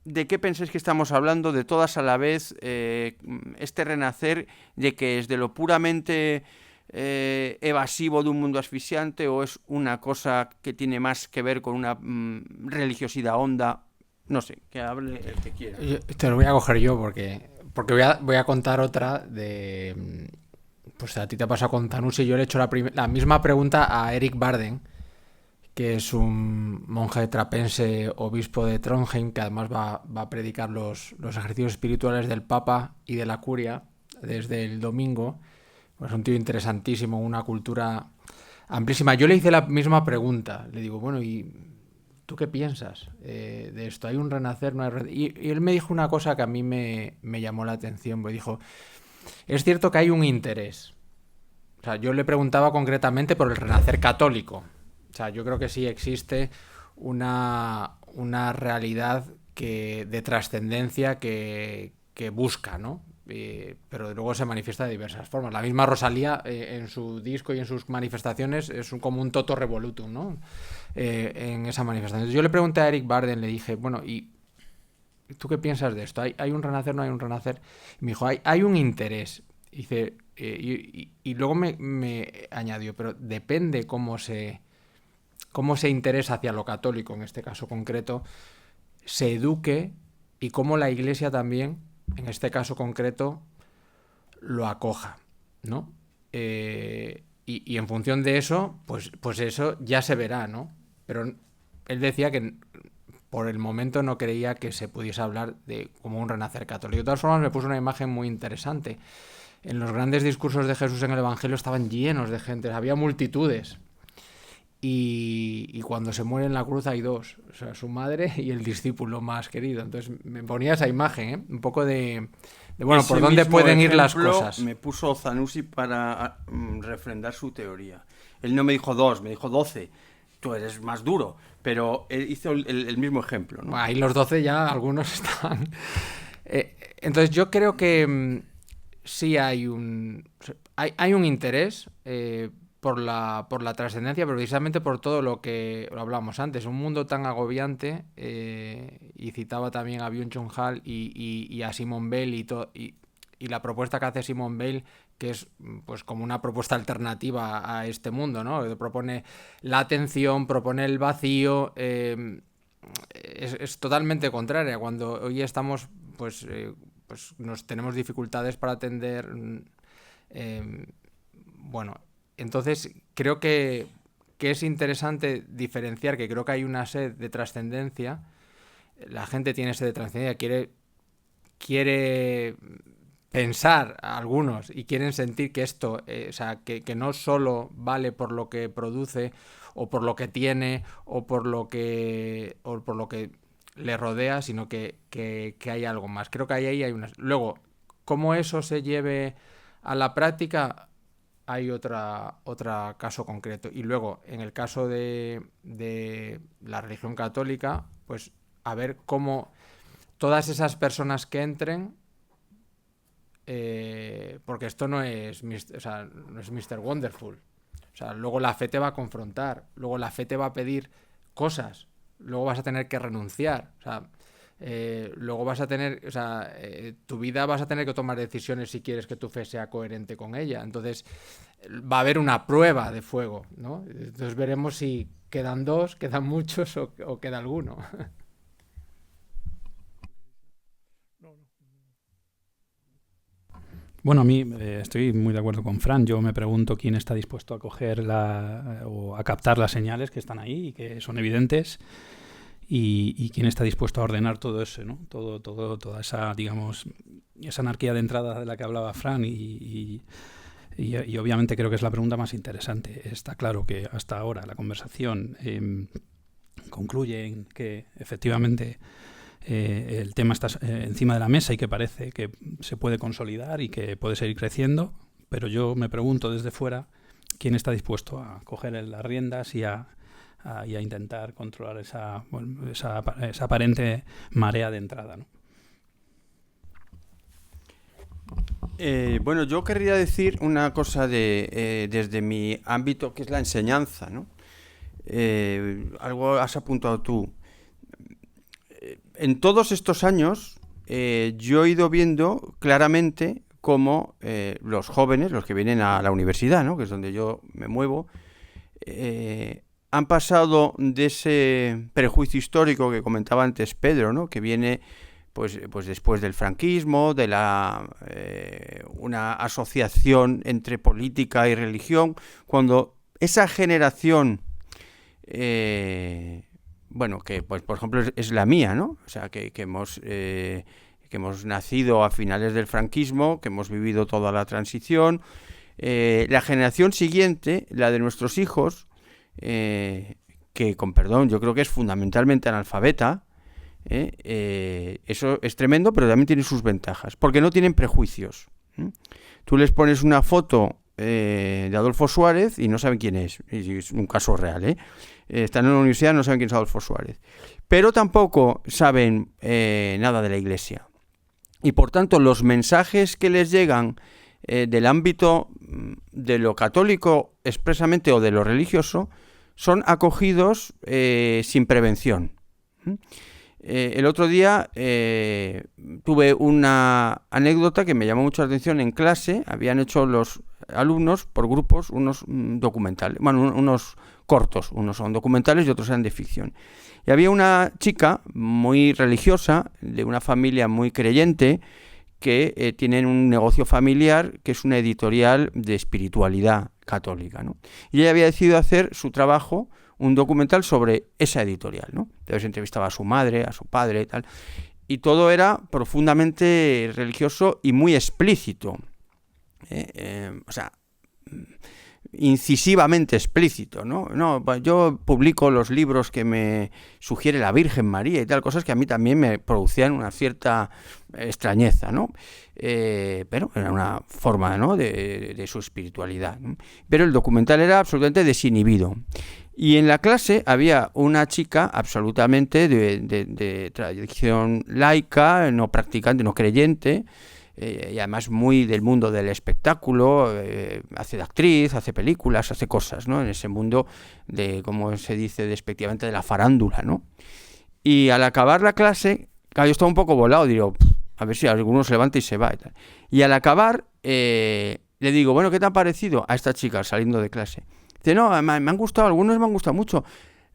¿de qué pensáis que estamos hablando? De todas a la vez, este renacer, ¿de que es de lo puramente evasivo de un mundo asfixiante, o es una cosa que tiene más que ver con una religiosidad honda? No sé, que hable el que quiera. Te lo voy a coger yo porque voy a contar otra de... Pues a ti te ha pasado con Zanussi. Yo le he hecho la misma pregunta a Eric Barden, que es un monje trapense, obispo de Trondheim, que además va a predicar los ejercicios espirituales del Papa y de la Curia desde el domingo. Pues un tío interesantísimo, una cultura amplísima. Yo le hice la misma pregunta. Le digo, bueno, ¿y tú qué piensas de esto? ¿Hay un renacer? ¿No hay renacer? Y él me dijo una cosa que a mí me llamó la atención. Me dijo, es cierto que hay un interés. O sea, yo le preguntaba concretamente por el renacer católico. O sea, yo creo que sí existe una realidad de trascendencia que busca, ¿no? Pero luego se manifiesta de diversas formas. La misma Rosalía en su disco y en sus manifestaciones es como un toto revolutum, ¿no? En esa manifestación. Yo le pregunté a Eric Barden, le dije, bueno, ¿y tú qué piensas de esto? ¿Hay un renacer, no hay un renacer? Y me dijo, hay un interés. Y dice, y luego me añadió, pero depende cómo se interesa hacia lo católico, en este caso concreto, se eduque, y cómo la Iglesia también, en este caso concreto, lo acoja, ¿no? Y en función de eso, pues eso ya se verá, ¿no? Pero él decía que por el momento no creía que se pudiese hablar de como un renacer católico. De todas formas, me puso una imagen muy interesante. En los grandes discursos de Jesús en el Evangelio estaban llenos de gente, había multitudes. Y cuando se muere en la cruz hay dos, o sea, su madre y el discípulo más querido. Entonces me ponía esa imagen, un poco de bueno, ese por dónde pueden ir las ejemplo cosas. Me puso Zanussi para refrendar su teoría. Él no me dijo 2, me dijo 12. Tú eres más duro, pero él hizo el mismo ejemplo, ¿no? Ahí los 12 ya algunos están... entonces yo creo que sí hay un interés por la trascendencia, pero precisamente por todo lo que lo hablamos antes, un mundo tan agobiante, y citaba también a Byung-Chul Han y a Simone Weil y la propuesta que hace Simone Weil, que es pues como una propuesta alternativa a este mundo, ¿no? Propone la atención, propone el vacío, es totalmente contraria. Cuando hoy estamos, pues nos tenemos dificultades para atender, bueno, entonces creo que es interesante diferenciar, que creo que hay una sed de trascendencia. La gente tiene sed de trascendencia, quiere pensar a algunos y quieren sentir que esto, o sea, que no solo vale por lo que produce o por lo que tiene o por lo que le rodea, sino que hay algo más. Creo que ahí hay una... Luego, cómo eso se lleve a la práctica, hay otro caso concreto. Y luego, en el caso de la religión católica, pues a ver cómo todas esas personas que entren, porque esto no es Mr. Wonderful. O sea, luego la fe te va a confrontar, luego la fe te va a pedir cosas, luego vas a tener que renunciar. O sea, luego vas a tener, o sea, tu vida vas a tener que tomar decisiones si quieres que tu fe sea coherente con ella. Entonces va a haber una prueba de fuego, ¿no? Entonces veremos si quedan dos, quedan muchos o queda alguno. Bueno, a mí estoy muy de acuerdo con Fran. Yo me pregunto quién está dispuesto a coger o a captar las señales que están ahí y que son evidentes, y quién está dispuesto a ordenar todo eso, ¿no? Toda esa, digamos, esa anarquía de entrada de la que hablaba Fran, y obviamente creo que es la pregunta más interesante. Está claro que hasta ahora la conversación concluye en que efectivamente el tema está encima de la mesa y que parece que se puede consolidar y que puede seguir creciendo, pero yo me pregunto desde fuera quién está dispuesto a coger las riendas y a y a intentar controlar esa aparente marea de entrada, ¿no? Bueno, yo querría decir una cosa desde mi ámbito, que es la enseñanza, ¿no? Algo has apuntado tú. En todos estos años yo he ido viendo claramente cómo los jóvenes, los que vienen a la universidad, ¿no?, que es donde yo me muevo, han pasado de ese prejuicio histórico que comentaba antes Pedro, ¿no?, que viene pues después del franquismo, de una asociación entre política y religión, cuando esa generación, bueno, que pues por ejemplo es la mía, ¿no? O sea, que hemos nacido a finales del franquismo, que hemos vivido toda la transición, la generación siguiente, la de nuestros hijos, que con perdón, yo creo que es fundamentalmente analfabeta. Eso es tremendo, pero también tiene sus ventajas, porque no tienen prejuicios. Tú les pones una foto de Adolfo Suárez y no saben quién es. Es un caso real, están en la universidad, no saben quién es Adolfo Suárez, pero tampoco saben nada de la Iglesia, y por tanto los mensajes que les llegan del ámbito de lo católico expresamente o de lo religioso son acogidos sin prevención. El otro día tuve una anécdota que me llamó mucho la atención. En clase habían hecho los alumnos por grupos unos documentales, bueno, unos cortos, unos son documentales y otros eran de ficción. Y había una chica muy religiosa, de una familia muy creyente, que tienen un negocio familiar que es una editorial de espiritualidad católica, ¿no? Y ella había decidido hacer su trabajo, un documental sobre esa editorial, ¿no? Entonces entrevistaba a su madre, a su padre y tal, y todo era profundamente religioso y muy explícito, o sea, incisivamente explícito, ¿no? No, yo publico los libros que me sugiere la Virgen María y tal, cosas que a mí también me producían una cierta extrañeza, ¿no? Pero era una forma, ¿no?, de su espiritualidad, ¿no? Pero el documental era absolutamente desinhibido. Y en la clase había una chica absolutamente de tradición laica, no practicante, no creyente, y además muy del mundo del espectáculo, hace de actriz, hace películas, hace cosas, ¿no?, en ese mundo de, como se dice despectivamente, de la farándula, ¿no? Y al acabar la clase, claro, yo estaba un poco volado, digo, a ver si alguno se levanta y se va y tal. Y al acabar, le digo, bueno, ¿qué te ha parecido a esta chica saliendo de clase? Dice, no, me han gustado, algunos me han gustado mucho.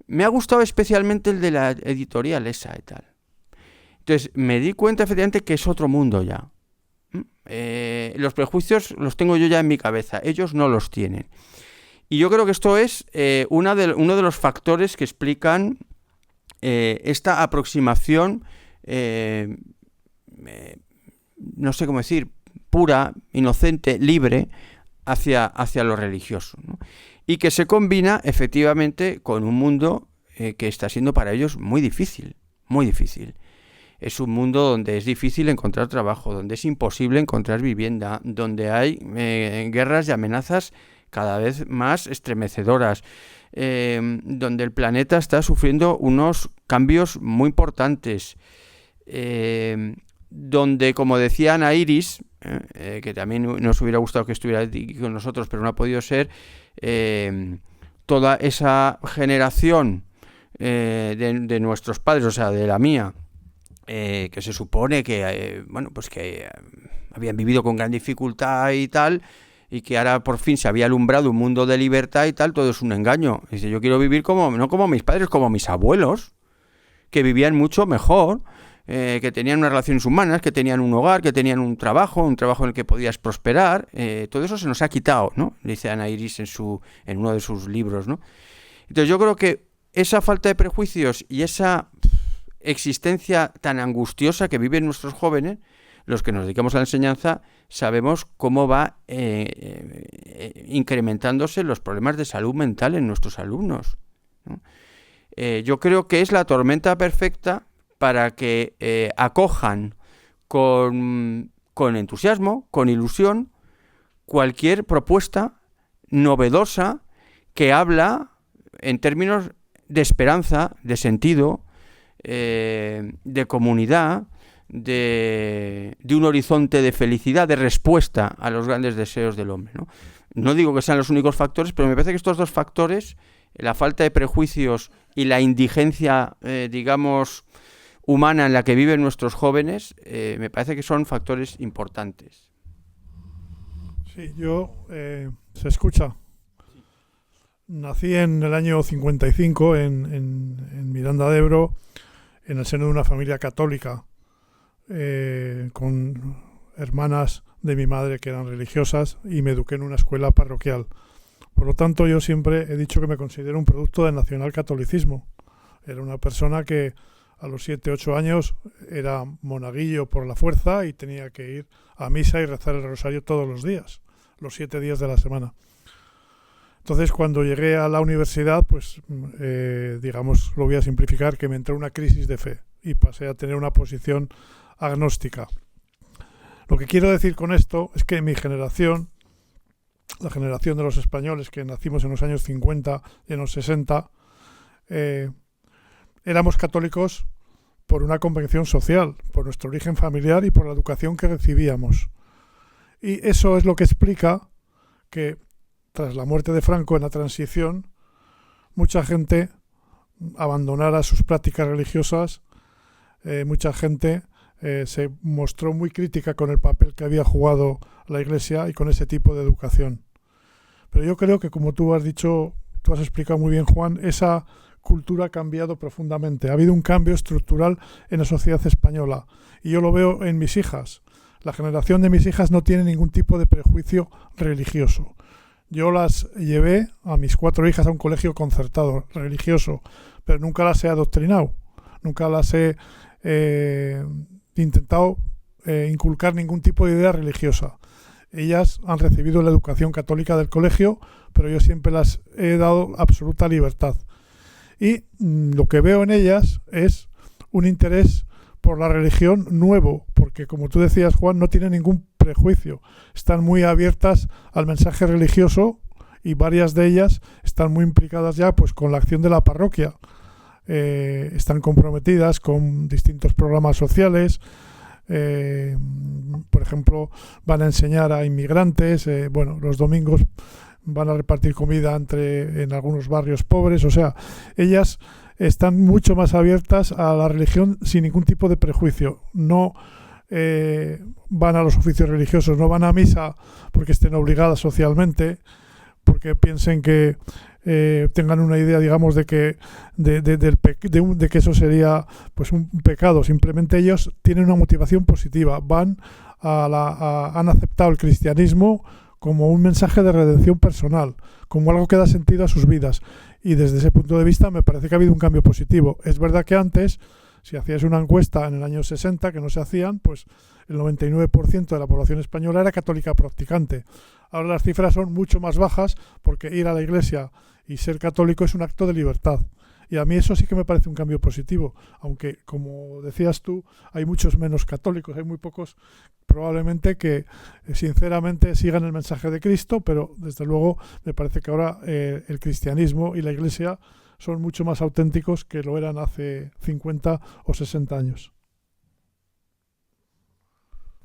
Me ha gustado especialmente el de la editorial esa y tal. Entonces me di cuenta efectivamente que es otro mundo ya. Los prejuicios los tengo yo ya en mi cabeza, ellos no los tienen. Y yo creo que esto es uno de los factores que explican esta aproximación, no sé cómo decir, pura, inocente, libre hacia lo religioso, ¿no? Y que se combina efectivamente con un mundo que está siendo para ellos muy difícil, muy difícil. Es un mundo donde es difícil encontrar trabajo, donde es imposible encontrar vivienda, donde hay guerras y amenazas cada vez más estremecedoras, donde el planeta está sufriendo unos cambios muy importantes, donde, como decía Ana Iris, que también nos hubiera gustado que estuviera aquí con nosotros, pero no ha podido ser, toda esa generación de nuestros padres, o sea, de la mía, que se supone que, bueno, pues que habían vivido con gran dificultad y tal, y que ahora por fin se había alumbrado un mundo de libertad y tal, todo es un engaño. Dice, yo quiero vivir no como mis padres, como mis abuelos, que vivían mucho mejor, que tenían unas relaciones humanas, que tenían un hogar, que tenían un trabajo en el que podías prosperar. Todo eso se nos ha quitado, ¿no?, dice Ana Iris en uno de sus libros, ¿no? Entonces yo creo que esa falta de prejuicios y esa existencia tan angustiosa que viven nuestros jóvenes, los que nos dedicamos a la enseñanza, sabemos cómo va incrementándose los problemas de salud mental en nuestros alumnos, ¿no? Yo creo que es la tormenta perfecta para que acojan con entusiasmo, con ilusión, cualquier propuesta novedosa que habla en términos de esperanza, de sentido, de comunidad, de un horizonte de felicidad, de respuesta a los grandes deseos del hombre, ¿no? No digo que sean los únicos factores, pero me parece que estos dos factores, la falta de prejuicios y la indigencia, digamos, humana en la que viven nuestros jóvenes, me parece que son factores importantes. Sí, se escucha. Nací en el año 55 en Miranda de Ebro, en el seno de una familia católica, con hermanas de mi madre que eran religiosas, y me eduqué en una escuela parroquial. Por lo tanto, yo siempre he dicho que me considero un producto del nacionalcatolicismo. Era una persona que a los 7, 8 años era monaguillo por la fuerza y tenía que ir a misa y rezar el rosario todos los días, los 7 días de la semana. Entonces, cuando llegué a la universidad, pues, digamos, lo voy a simplificar, que me entró una crisis de fe y pasé a tener una posición agnóstica. Lo que quiero decir con esto es que mi generación, la generación de los españoles que nacimos en los años 50 y en los 60, éramos católicos por una convención social, por nuestro origen familiar y por la educación que recibíamos. Y eso es lo que explica que tras la muerte de Franco en la transición, mucha gente abandonara sus prácticas religiosas, mucha gente se mostró muy crítica con el papel que había jugado la Iglesia y con ese tipo de educación. Pero yo creo que, como tú has dicho, tú has explicado muy bien, Juan, esa cultura ha cambiado profundamente. Ha habido un cambio estructural en la sociedad española y yo lo veo en mis hijas. La generación de mis hijas no tiene ningún tipo de prejuicio religioso. Yo las llevé a mis 4 hijas a un colegio concertado, religioso, pero nunca las he adoctrinado, nunca las he intentado inculcar ningún tipo de idea religiosa. Ellas han recibido la educación católica del colegio, pero yo siempre las he dado absoluta libertad. Y lo que veo en ellas es un interés por la religión nuevo, porque, como tú decías, Juan, no tienen ningún prejuicio. Están muy abiertas al mensaje religioso y varias de ellas están muy implicadas ya, pues, con la acción de la parroquia. Están comprometidas con distintos programas sociales. Por ejemplo, van a enseñar a inmigrantes. Los domingos van a repartir comida en algunos barrios pobres. O sea, ellas están mucho más abiertas a la religión sin ningún tipo de prejuicio. No van a los oficios religiosos, no van a misa porque estén obligadas socialmente, porque piensen que tengan una idea, digamos, de que de que eso sería, pues, un pecado. Simplemente ellos tienen una motivación positiva, han aceptado el cristianismo como un mensaje de redención personal, como algo que da sentido a sus vidas, y desde ese punto de vista me parece que ha habido un cambio positivo. Es verdad que antes, si hacías una encuesta en el año 60, que no se hacían, pues el 99% de la población española era católica practicante. Ahora las cifras son mucho más bajas porque ir a la iglesia y ser católico es un acto de libertad. Y a mí eso sí que me parece un cambio positivo, aunque, como decías tú, hay muchos menos católicos, hay muy pocos probablemente que sinceramente sigan el mensaje de Cristo, pero desde luego me parece que ahora el cristianismo y la iglesia son mucho más auténticos que lo eran hace 50 o 60 años.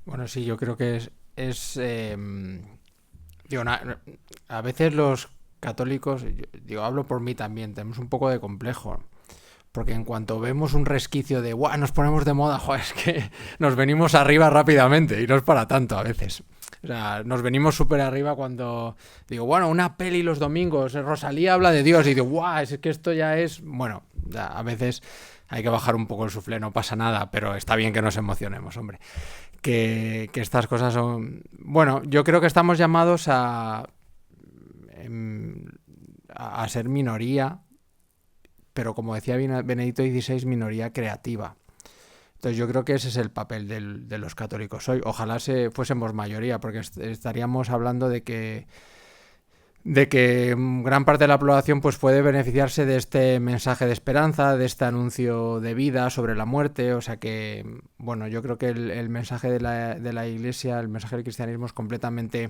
Bueno, sí, yo creo que a veces los católicos, hablo por mí también, tenemos un poco de complejo, porque en cuanto vemos un resquicio de ¡guau! Nos ponemos de moda, es que nos venimos arriba rápidamente, y no es para tanto a veces. O sea, nos venimos súper arriba cuando digo, una peli los domingos, Rosalía habla de Dios, y digo, ¡guau! Es que esto ya es... Bueno, a veces hay que bajar un poco el suflé, no pasa nada, pero está bien que nos emocionemos, hombre. Que estas cosas son... Bueno, yo creo que estamos llamados a ser minoría, pero, como decía Benedicto XVI, minoría creativa. Entonces yo creo que ese es el papel de los católicos hoy. Ojalá fuésemos mayoría, porque estaríamos hablando de que gran parte de la población, pues, puede beneficiarse de este mensaje de esperanza, de este anuncio de vida sobre la muerte. O sea que, yo creo que el mensaje de la Iglesia, el mensaje del cristianismo, es completamente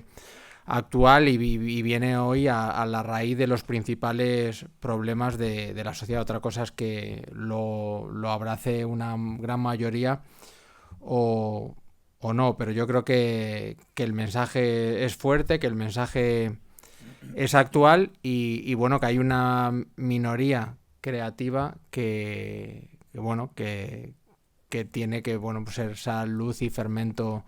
actual y viene hoy a la raíz de los principales problemas de la sociedad. Otra cosa es que lo abrace una gran mayoría o no, pero yo creo que el mensaje es fuerte, que el mensaje es actual y bueno, que hay una minoría creativa que tiene que pues ser sal, luz y fermento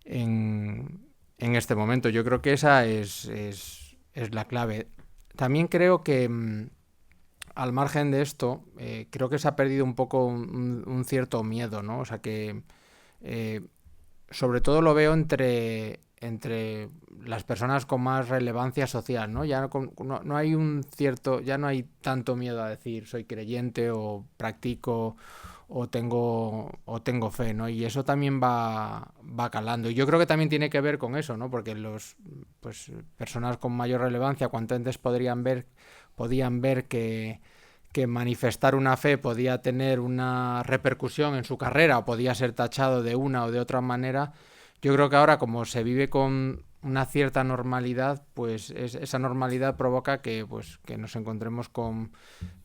en este momento. Yo creo que esa es la clave. También creo que al margen de esto, creo que se ha perdido un poco un cierto miedo, ¿no? O sea que sobre todo lo veo entre las personas con más relevancia social, ¿no? Ya no hay ya no hay tanto miedo a decir soy creyente o practico o tengo fe, ¿no? Y eso también va calando. Y yo creo que también tiene que ver con eso, ¿no? Porque personas con mayor relevancia, cuanto antes podían ver que manifestar una fe podía tener una repercusión en su carrera o podía ser tachado de una o de otra manera. Yo creo que ahora, como se vive con una cierta normalidad, pues esa normalidad provoca que nos encontremos con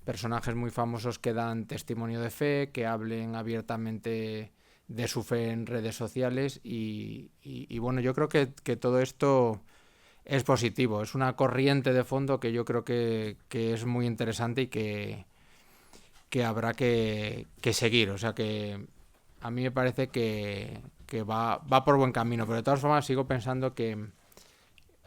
personajes muy famosos que dan testimonio de fe, que hablen abiertamente de su fe en redes sociales y bueno, yo creo que todo esto es positivo, es una corriente de fondo que yo creo que es muy interesante y que habrá que seguir. O sea que a mí me parece que va por buen camino, pero de todas formas sigo pensando que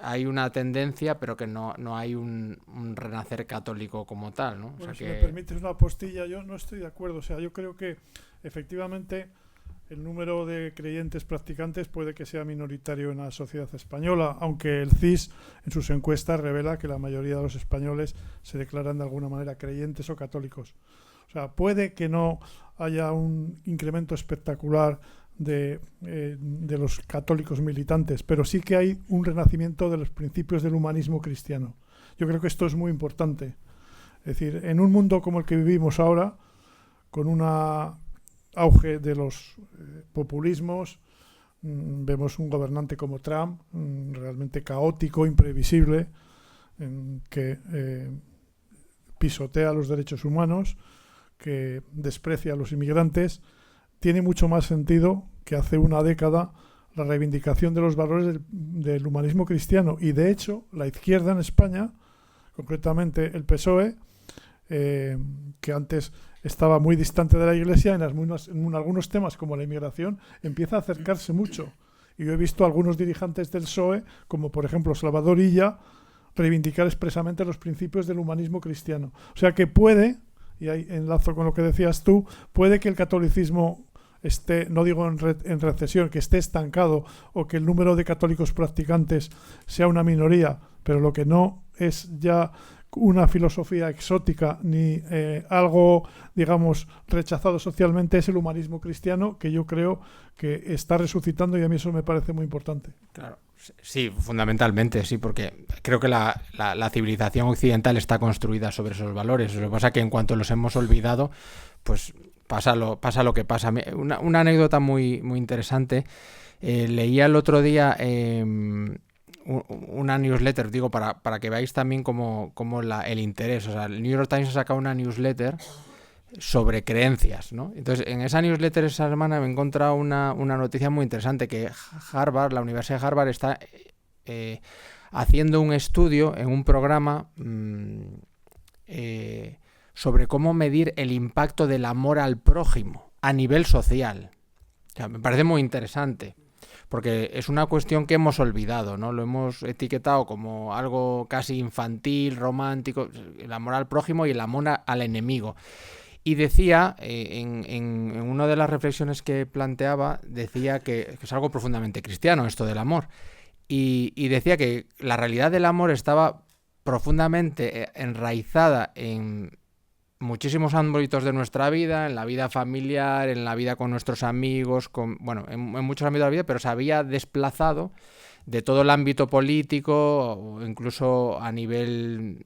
hay una tendencia, pero que no hay un renacer católico como tal, ¿no? Bueno, o sea si que... me permites una postilla, yo no estoy de acuerdo. O sea, yo creo que efectivamente el número de creyentes practicantes puede que sea minoritario en la sociedad española, aunque el CIS en sus encuestas revela que la mayoría de los españoles se declaran de alguna manera creyentes o católicos. O sea, puede que no haya un incremento espectacular de los católicos militantes, pero sí que hay un renacimiento de los principios del humanismo cristiano. Yo creo que esto es muy importante. Es decir, en un mundo como el que vivimos ahora, con un auge de los populismos, vemos un gobernante como Trump, realmente caótico, imprevisible, que pisotea los derechos humanos, que desprecia a los inmigrantes. Tiene mucho más sentido que hace una década la reivindicación de los valores del humanismo cristiano. Y de hecho, la izquierda en España, concretamente el PSOE, que antes estaba muy distante de la Iglesia, en algunos temas como la inmigración, empieza a acercarse mucho. Y yo he visto a algunos dirigentes del PSOE, como por ejemplo Salvador Illa, reivindicar expresamente los principios del humanismo cristiano. O sea que puede, y ahí enlazo con lo que decías tú, puede que el catolicismo esté, no digo en recesión, que esté estancado o que el número de católicos practicantes sea una minoría, pero lo que no es ya una filosofía exótica ni algo, digamos, rechazado socialmente es el humanismo cristiano, que yo creo que está resucitando y a mí eso me parece muy importante. Claro, sí, fundamentalmente, sí, porque creo que la civilización occidental está construida sobre esos valores. Lo que pasa es que en cuanto los hemos olvidado, pues pasa lo que pasa. Una anécdota muy, muy interesante. Leía el otro día una newsletter, digo, para que veáis también como el interés. O sea, el New York Times ha sacado una newsletter sobre creencias, ¿no? Entonces, en esa newsletter esa semana me he encontrado una noticia muy interesante, que Harvard, la Universidad de Harvard, está haciendo un estudio en un programa sobre cómo medir el impacto del amor al prójimo a nivel social. O sea, me parece muy interesante, porque es una cuestión que hemos olvidado, ¿no? Lo hemos etiquetado como algo casi infantil, romántico, el amor al prójimo y el amor al enemigo. Y decía, en una de las reflexiones que planteaba, decía que es algo profundamente cristiano esto del amor. Y decía que la realidad del amor estaba profundamente enraizada en muchísimos ámbitos de nuestra vida, en la vida familiar, en la vida con nuestros amigos, en muchos ámbitos de la vida, pero se había desplazado de todo el ámbito político o incluso a nivel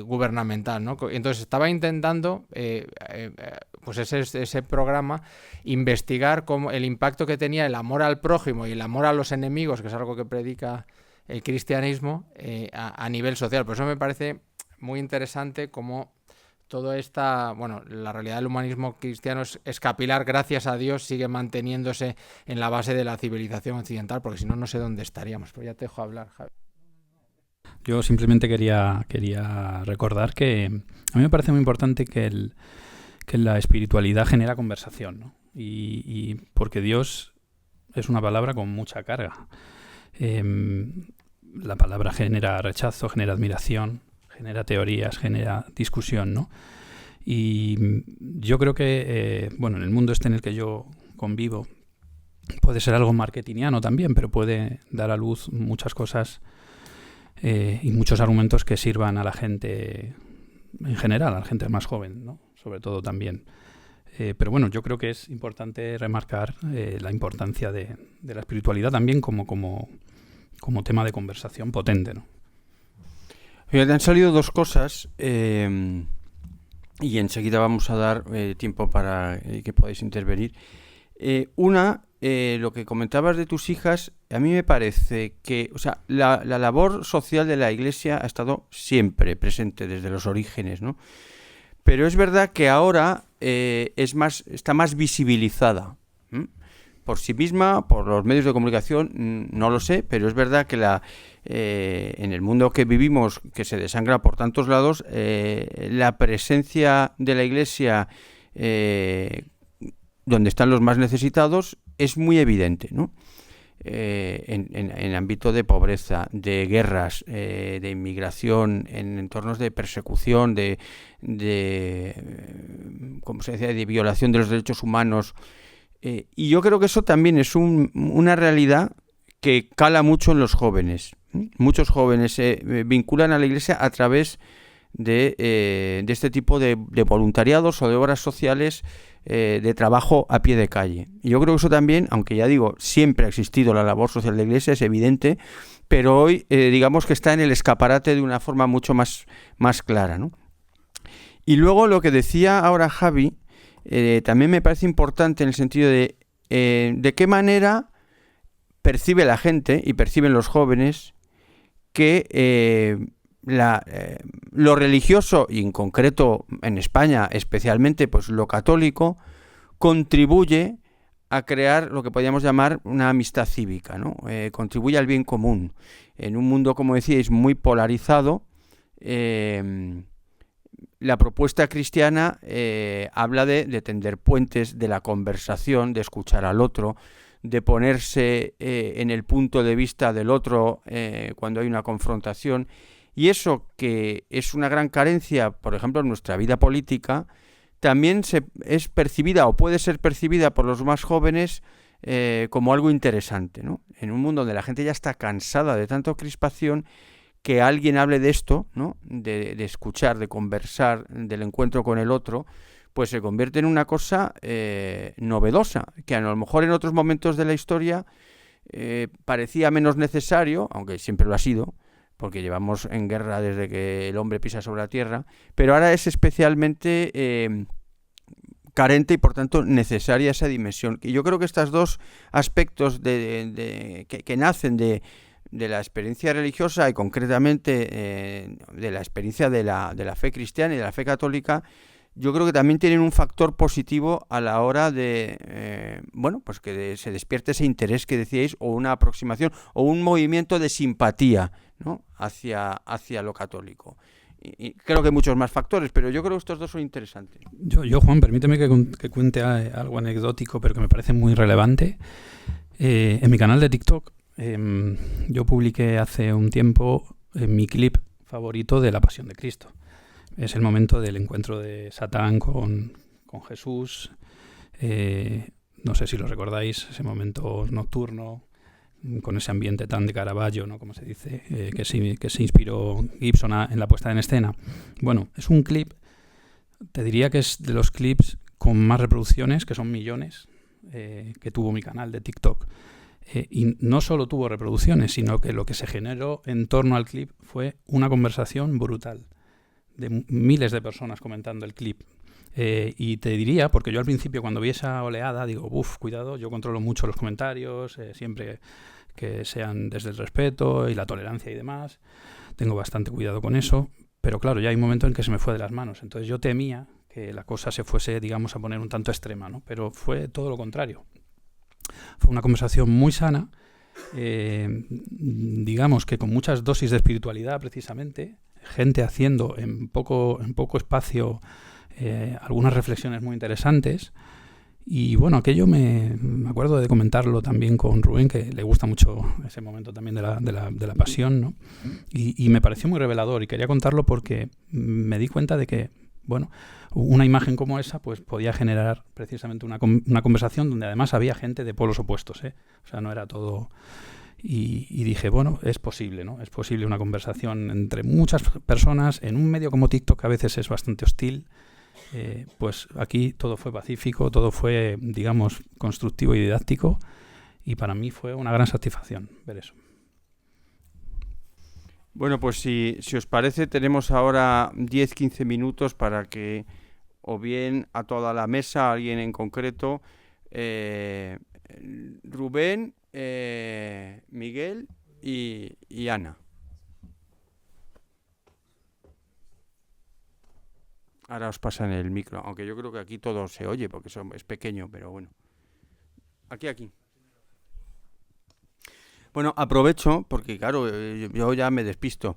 gubernamental, ¿no? Entonces estaba intentando, pues ese programa, investigar cómo el impacto que tenía el amor al prójimo y el amor a los enemigos, que es algo que predica el cristianismo a nivel social. Por eso me parece muy interesante cómo toda esta, bueno, la realidad del humanismo cristiano es capilar, gracias a Dios, sigue manteniéndose en la base de la civilización occidental, porque si no, no sé dónde estaríamos. Pero ya te dejo hablar, Javi. Yo simplemente quería recordar que a mí me parece muy importante que la espiritualidad genera conversación, ¿no? Y porque Dios es una palabra con mucha carga. La palabra genera rechazo, genera admiración, genera teorías, genera discusión, ¿no? Y yo creo que, bueno, en el mundo en el que yo convivo, puede ser algo marketingiano también, pero puede dar a luz muchas cosas y muchos argumentos que sirvan a la gente en general, a la gente más joven, ¿no? Sobre todo también. Pero bueno, yo creo que es importante remarcar la importancia de la espiritualidad también como tema de conversación potente, ¿no? Fíjate, han salido dos cosas y enseguida vamos a dar tiempo para que podáis intervenir. Una, lo que comentabas de tus hijas, a mí me parece que, o sea, la labor social de la Iglesia ha estado siempre presente desde los orígenes, ¿no? Pero es verdad que ahora está más visibilizada. Por sí misma, por los medios de comunicación, no lo sé, pero es verdad que en el mundo que vivimos, que se desangra por tantos lados, la presencia de la Iglesia donde están los más necesitados es muy evidente, ¿no? En ámbito de pobreza, de guerras, de inmigración, en entornos de persecución, ¿cómo se decía?, de violación de los derechos humanos. Y yo creo que eso también es una realidad que cala mucho en los jóvenes. Muchos jóvenes se vinculan a la Iglesia a través de este tipo de voluntariados o de obras sociales, de trabajo a pie de calle. Y yo creo que eso también, aunque ya digo, siempre ha existido la labor social de la Iglesia, es evidente, pero hoy digamos que está en el escaparate de una forma mucho más clara, ¿no? Y luego lo que decía ahora Javi, también me parece importante en el sentido de qué manera percibe la gente y perciben los jóvenes que lo religioso, y en concreto en España especialmente pues lo católico, contribuye a crear lo que podríamos llamar una amistad cívica, ¿no? Contribuye al bien común. En un mundo, como decíais, muy polarizado, la propuesta cristiana habla de tender puentes, de la conversación, de escuchar al otro, de ponerse en el punto de vista del otro cuando hay una confrontación. Y eso, que es una gran carencia, por ejemplo, en nuestra vida política, también es percibida o puede ser percibida por los más jóvenes como algo interesante, ¿no? En un mundo donde la gente ya está cansada de tanta crispación, que alguien hable de esto, ¿no? De escuchar, de conversar, del encuentro con el otro, pues se convierte en una cosa novedosa, que a lo mejor en otros momentos de la historia parecía menos necesario, aunque siempre lo ha sido, porque llevamos en guerra desde que el hombre pisa sobre la tierra, pero ahora es especialmente carente y por tanto necesaria esa dimensión. Y yo creo que estos dos aspectos que nacen de la experiencia religiosa y concretamente de la experiencia de la fe cristiana y de la fe católica, yo creo que también tienen un factor positivo a la hora de, pues que se despierte ese interés que decíais, o una aproximación, o un movimiento de simpatía, ¿no?, hacia lo católico. Y creo que hay muchos más factores, pero yo creo que estos dos son interesantes. Yo Juan, permíteme que cuente algo anecdótico, pero que me parece muy relevante. En mi canal de TikTok, yo publiqué hace un tiempo mi clip favorito de la Pasión de Cristo. Es el momento del encuentro de Satán con Jesús. No sé si lo recordáis, ese momento nocturno, con ese ambiente tan de Caravaggio, ¿no?, como se dice, que se inspiró Gibson en la puesta en escena. Bueno, es un clip, te diría que es de los clips con más reproducciones, que son millones, que tuvo mi canal de TikTok. Y no solo tuvo reproducciones, sino que lo que se generó en torno al clip fue una conversación brutal, de miles de personas comentando el clip. Y te diría, porque yo al principio cuando vi esa oleada digo, cuidado, yo controlo mucho los comentarios, siempre que sean desde el respeto y la tolerancia y demás. Tengo bastante cuidado con eso, pero claro, ya hay un momento en que se me fue de las manos. Entonces yo temía que la cosa se fuese, digamos, a poner un tanto extrema, ¿no? Pero fue todo lo contrario. Fue una conversación muy sana, digamos que con muchas dosis de espiritualidad precisamente, gente haciendo en poco espacio algunas reflexiones muy interesantes. Y bueno, aquello me acuerdo de comentarlo también con Rubén, que le gusta mucho ese momento también de la pasión, ¿no? Y me pareció muy revelador y quería contarlo porque me di cuenta de que, bueno, una imagen como esa pues podía generar precisamente una conversación donde además había gente de polos opuestos, ¿eh? O sea, no era todo... Y dije, bueno, es posible, ¿no? Es posible una conversación entre muchas personas en un medio como TikTok, que a veces es bastante hostil. Pues aquí todo fue pacífico, todo fue, digamos, constructivo y didáctico, y para mí fue una gran satisfacción ver eso. Bueno, pues si os parece, tenemos ahora 10-15 minutos para que o bien a toda la mesa, a alguien en concreto, Rubén, Miguel y Ana. Ahora os pasan el micro, aunque yo creo que aquí todo se oye porque es pequeño, pero bueno. Aquí. Bueno, aprovecho, porque claro, yo ya me despisto,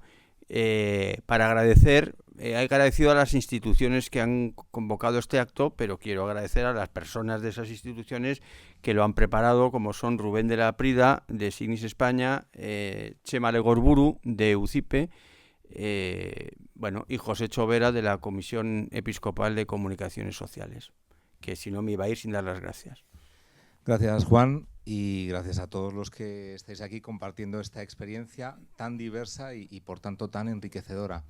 para agradecer, he agradecido a las instituciones que han convocado este acto, pero quiero agradecer a las personas de esas instituciones que lo han preparado, como son Rubén de la Prida, de Signis España, Chema Legorburu, de UCIPE, y José Chovera, de la Comisión Episcopal de Comunicaciones Sociales, que si no me iba a ir sin dar las gracias. Gracias, Juan, y gracias a todos los que estáis aquí compartiendo esta experiencia tan diversa y por tanto tan enriquecedora.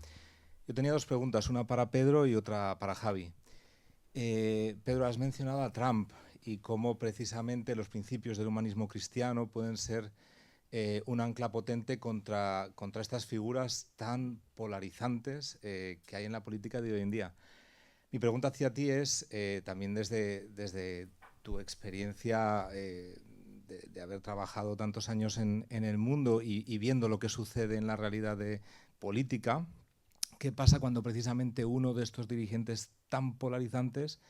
Yo tenía dos preguntas, una para Pedro y otra para Javi. Pedro, has mencionado a Trump y cómo precisamente los principios del humanismo cristiano pueden ser un ancla potente contra estas figuras tan polarizantes que hay en la política de hoy en día. Mi pregunta hacia ti es, también desde tu experiencia de haber trabajado tantos años en el mundo y viendo lo que sucede en la realidad política, ¿qué pasa cuando precisamente uno de estos dirigentes tan polarizantes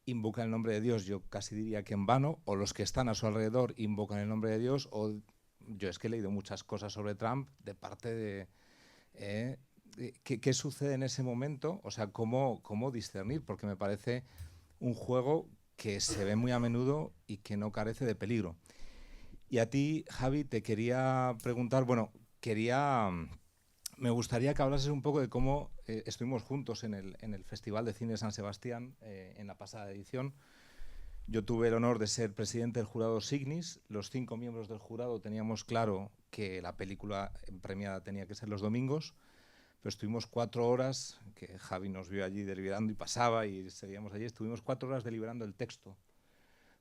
invoca el nombre de Dios? Yo casi diría que en vano, o los que están a su alrededor invocan el nombre de Dios, o yo es que he leído muchas cosas sobre Trump de parte de... ¿Qué sucede en ese momento? O sea, ¿cómo discernir? Porque me parece un juego que se ve muy a menudo y que no carece de peligro. Y a ti, Javi, te quería preguntar, me gustaría que hablases un poco de cómo estuvimos juntos en el Festival de Cine de San Sebastián en la pasada edición. Yo tuve el honor de ser presidente del jurado Signis. Los 5 miembros del jurado teníamos claro que la película premiada tenía que ser los domingos, pero estuvimos 4 horas, que Javi nos vio allí deliberando y pasaba y seguíamos allí, estuvimos 4 horas deliberando el texto.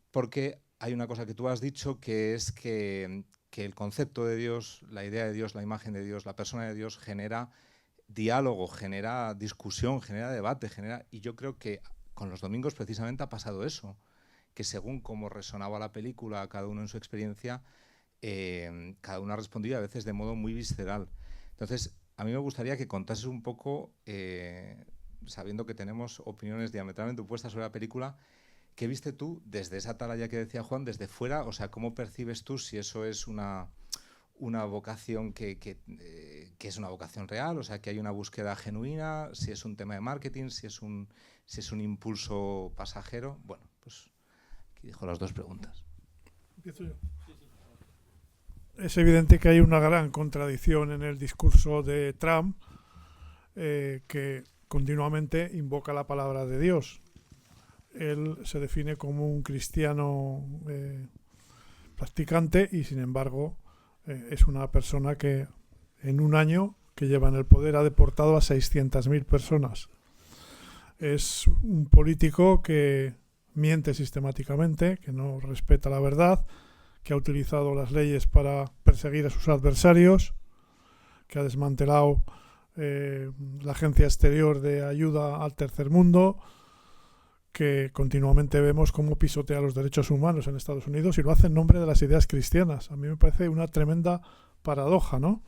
Porque hay una cosa que tú has dicho, que es que el concepto de Dios, la idea de Dios, la imagen de Dios, la persona de Dios genera diálogo, genera discusión, genera debate, y yo creo que con los domingos precisamente ha pasado eso, que según cómo resonaba la película, cada uno en su experiencia, cada uno ha respondido a veces de modo muy visceral. Entonces, a mí me gustaría que contases un poco, sabiendo que tenemos opiniones diametralmente opuestas sobre la película, ¿qué viste tú desde esa atalaya que decía Juan, desde fuera? O sea, ¿cómo percibes tú si eso es una vocación que es una vocación real? O sea, que hay una búsqueda genuina, si es un tema de marketing, si es un impulso pasajero. Bueno, pues aquí dejo las dos preguntas. Empiezo yo. Es evidente que hay una gran contradicción en el discurso de Trump, que continuamente invoca la palabra de Dios. Él se define como un cristiano practicante y, sin embargo, es una persona que en un año que lleva en el poder ha deportado a 600.000 personas. Es un político que miente sistemáticamente, que no respeta la verdad, que ha utilizado las leyes para perseguir a sus adversarios, que ha desmantelado la Agencia Exterior de Ayuda al Tercer Mundo, que continuamente vemos cómo pisotea los derechos humanos en Estados Unidos y lo hace en nombre de las ideas cristianas. A mí me parece una tremenda paradoja, ¿no?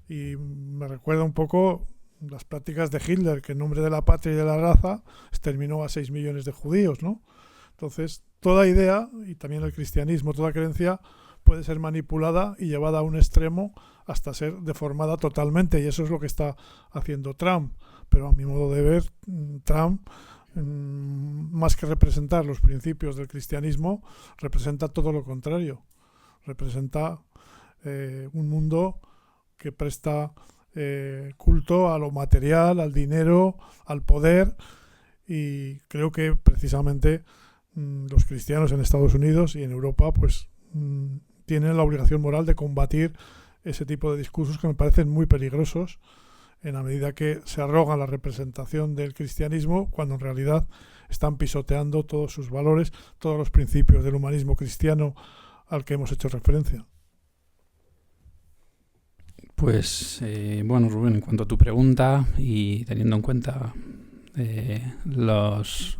Y me recuerda un poco las prácticas de Hitler, que en nombre de la patria y de la raza exterminó a 6 millones de judíos, ¿no? Entonces, toda idea, y también el cristianismo, toda creencia, puede ser manipulada y llevada a un extremo hasta ser deformada totalmente, y eso es lo que está haciendo Trump. Pero a mi modo de ver, Trump, más que representar los principios del cristianismo, representa todo lo contrario. Representa un mundo que presta culto a lo material, al dinero, al poder, y creo que precisamente los cristianos en Estados Unidos y en Europa pues tienen la obligación moral de combatir ese tipo de discursos que me parecen muy peligrosos, en la medida que se arrogan la representación del cristianismo cuando en realidad están pisoteando todos sus valores, todos los principios del humanismo cristiano al que hemos hecho referencia. Pues bueno, Rubén, en cuanto a tu pregunta y teniendo en cuenta los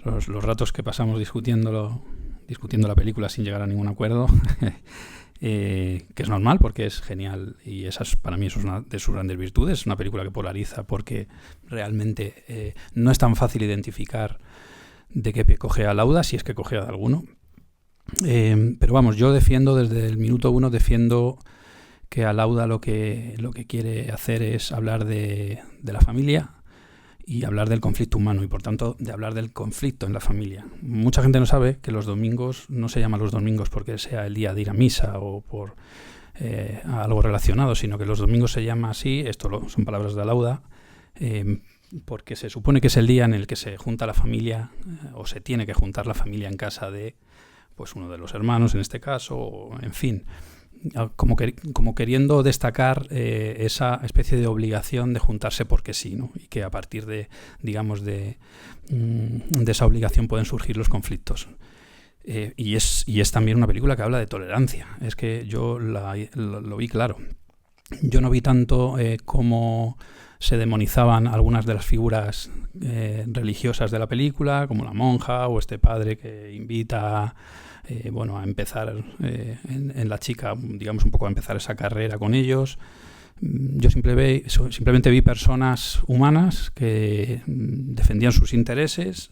ratos que pasamos discutiendo la película sin llegar a ningún acuerdo, que es normal porque es genial y para mí eso es una de sus grandes virtudes. Es una película que polariza porque realmente no es tan fácil identificar de qué pie cojea Lauda, si es que cojea de alguno. Pero vamos, yo defiendo desde el minuto 1, defiendo que Lauda lo que quiere hacer es hablar de la familia y hablar del conflicto humano y por tanto de hablar del conflicto en la familia. Mucha gente no sabe que los domingos no se llaman los domingos porque sea el día de ir a misa o por algo relacionado, sino que los domingos se llama así, son palabras de Lauda, porque se supone que es el día en el que se junta la familia o se tiene que juntar la familia en casa de pues uno de los hermanos en este caso, o, en fin, como queriendo destacar esa especie de obligación de juntarse porque sí, ¿no? Y que a partir de, digamos, de esa obligación pueden surgir los conflictos. Y es también una película que habla de tolerancia. Es que yo lo vi claro. Yo no vi tanto cómo se demonizaban algunas de las figuras religiosas de la película, como la monja o este padre que invita a empezar en la chica, digamos un poco a empezar esa carrera con ellos. Yo simplemente vi personas humanas que defendían sus intereses,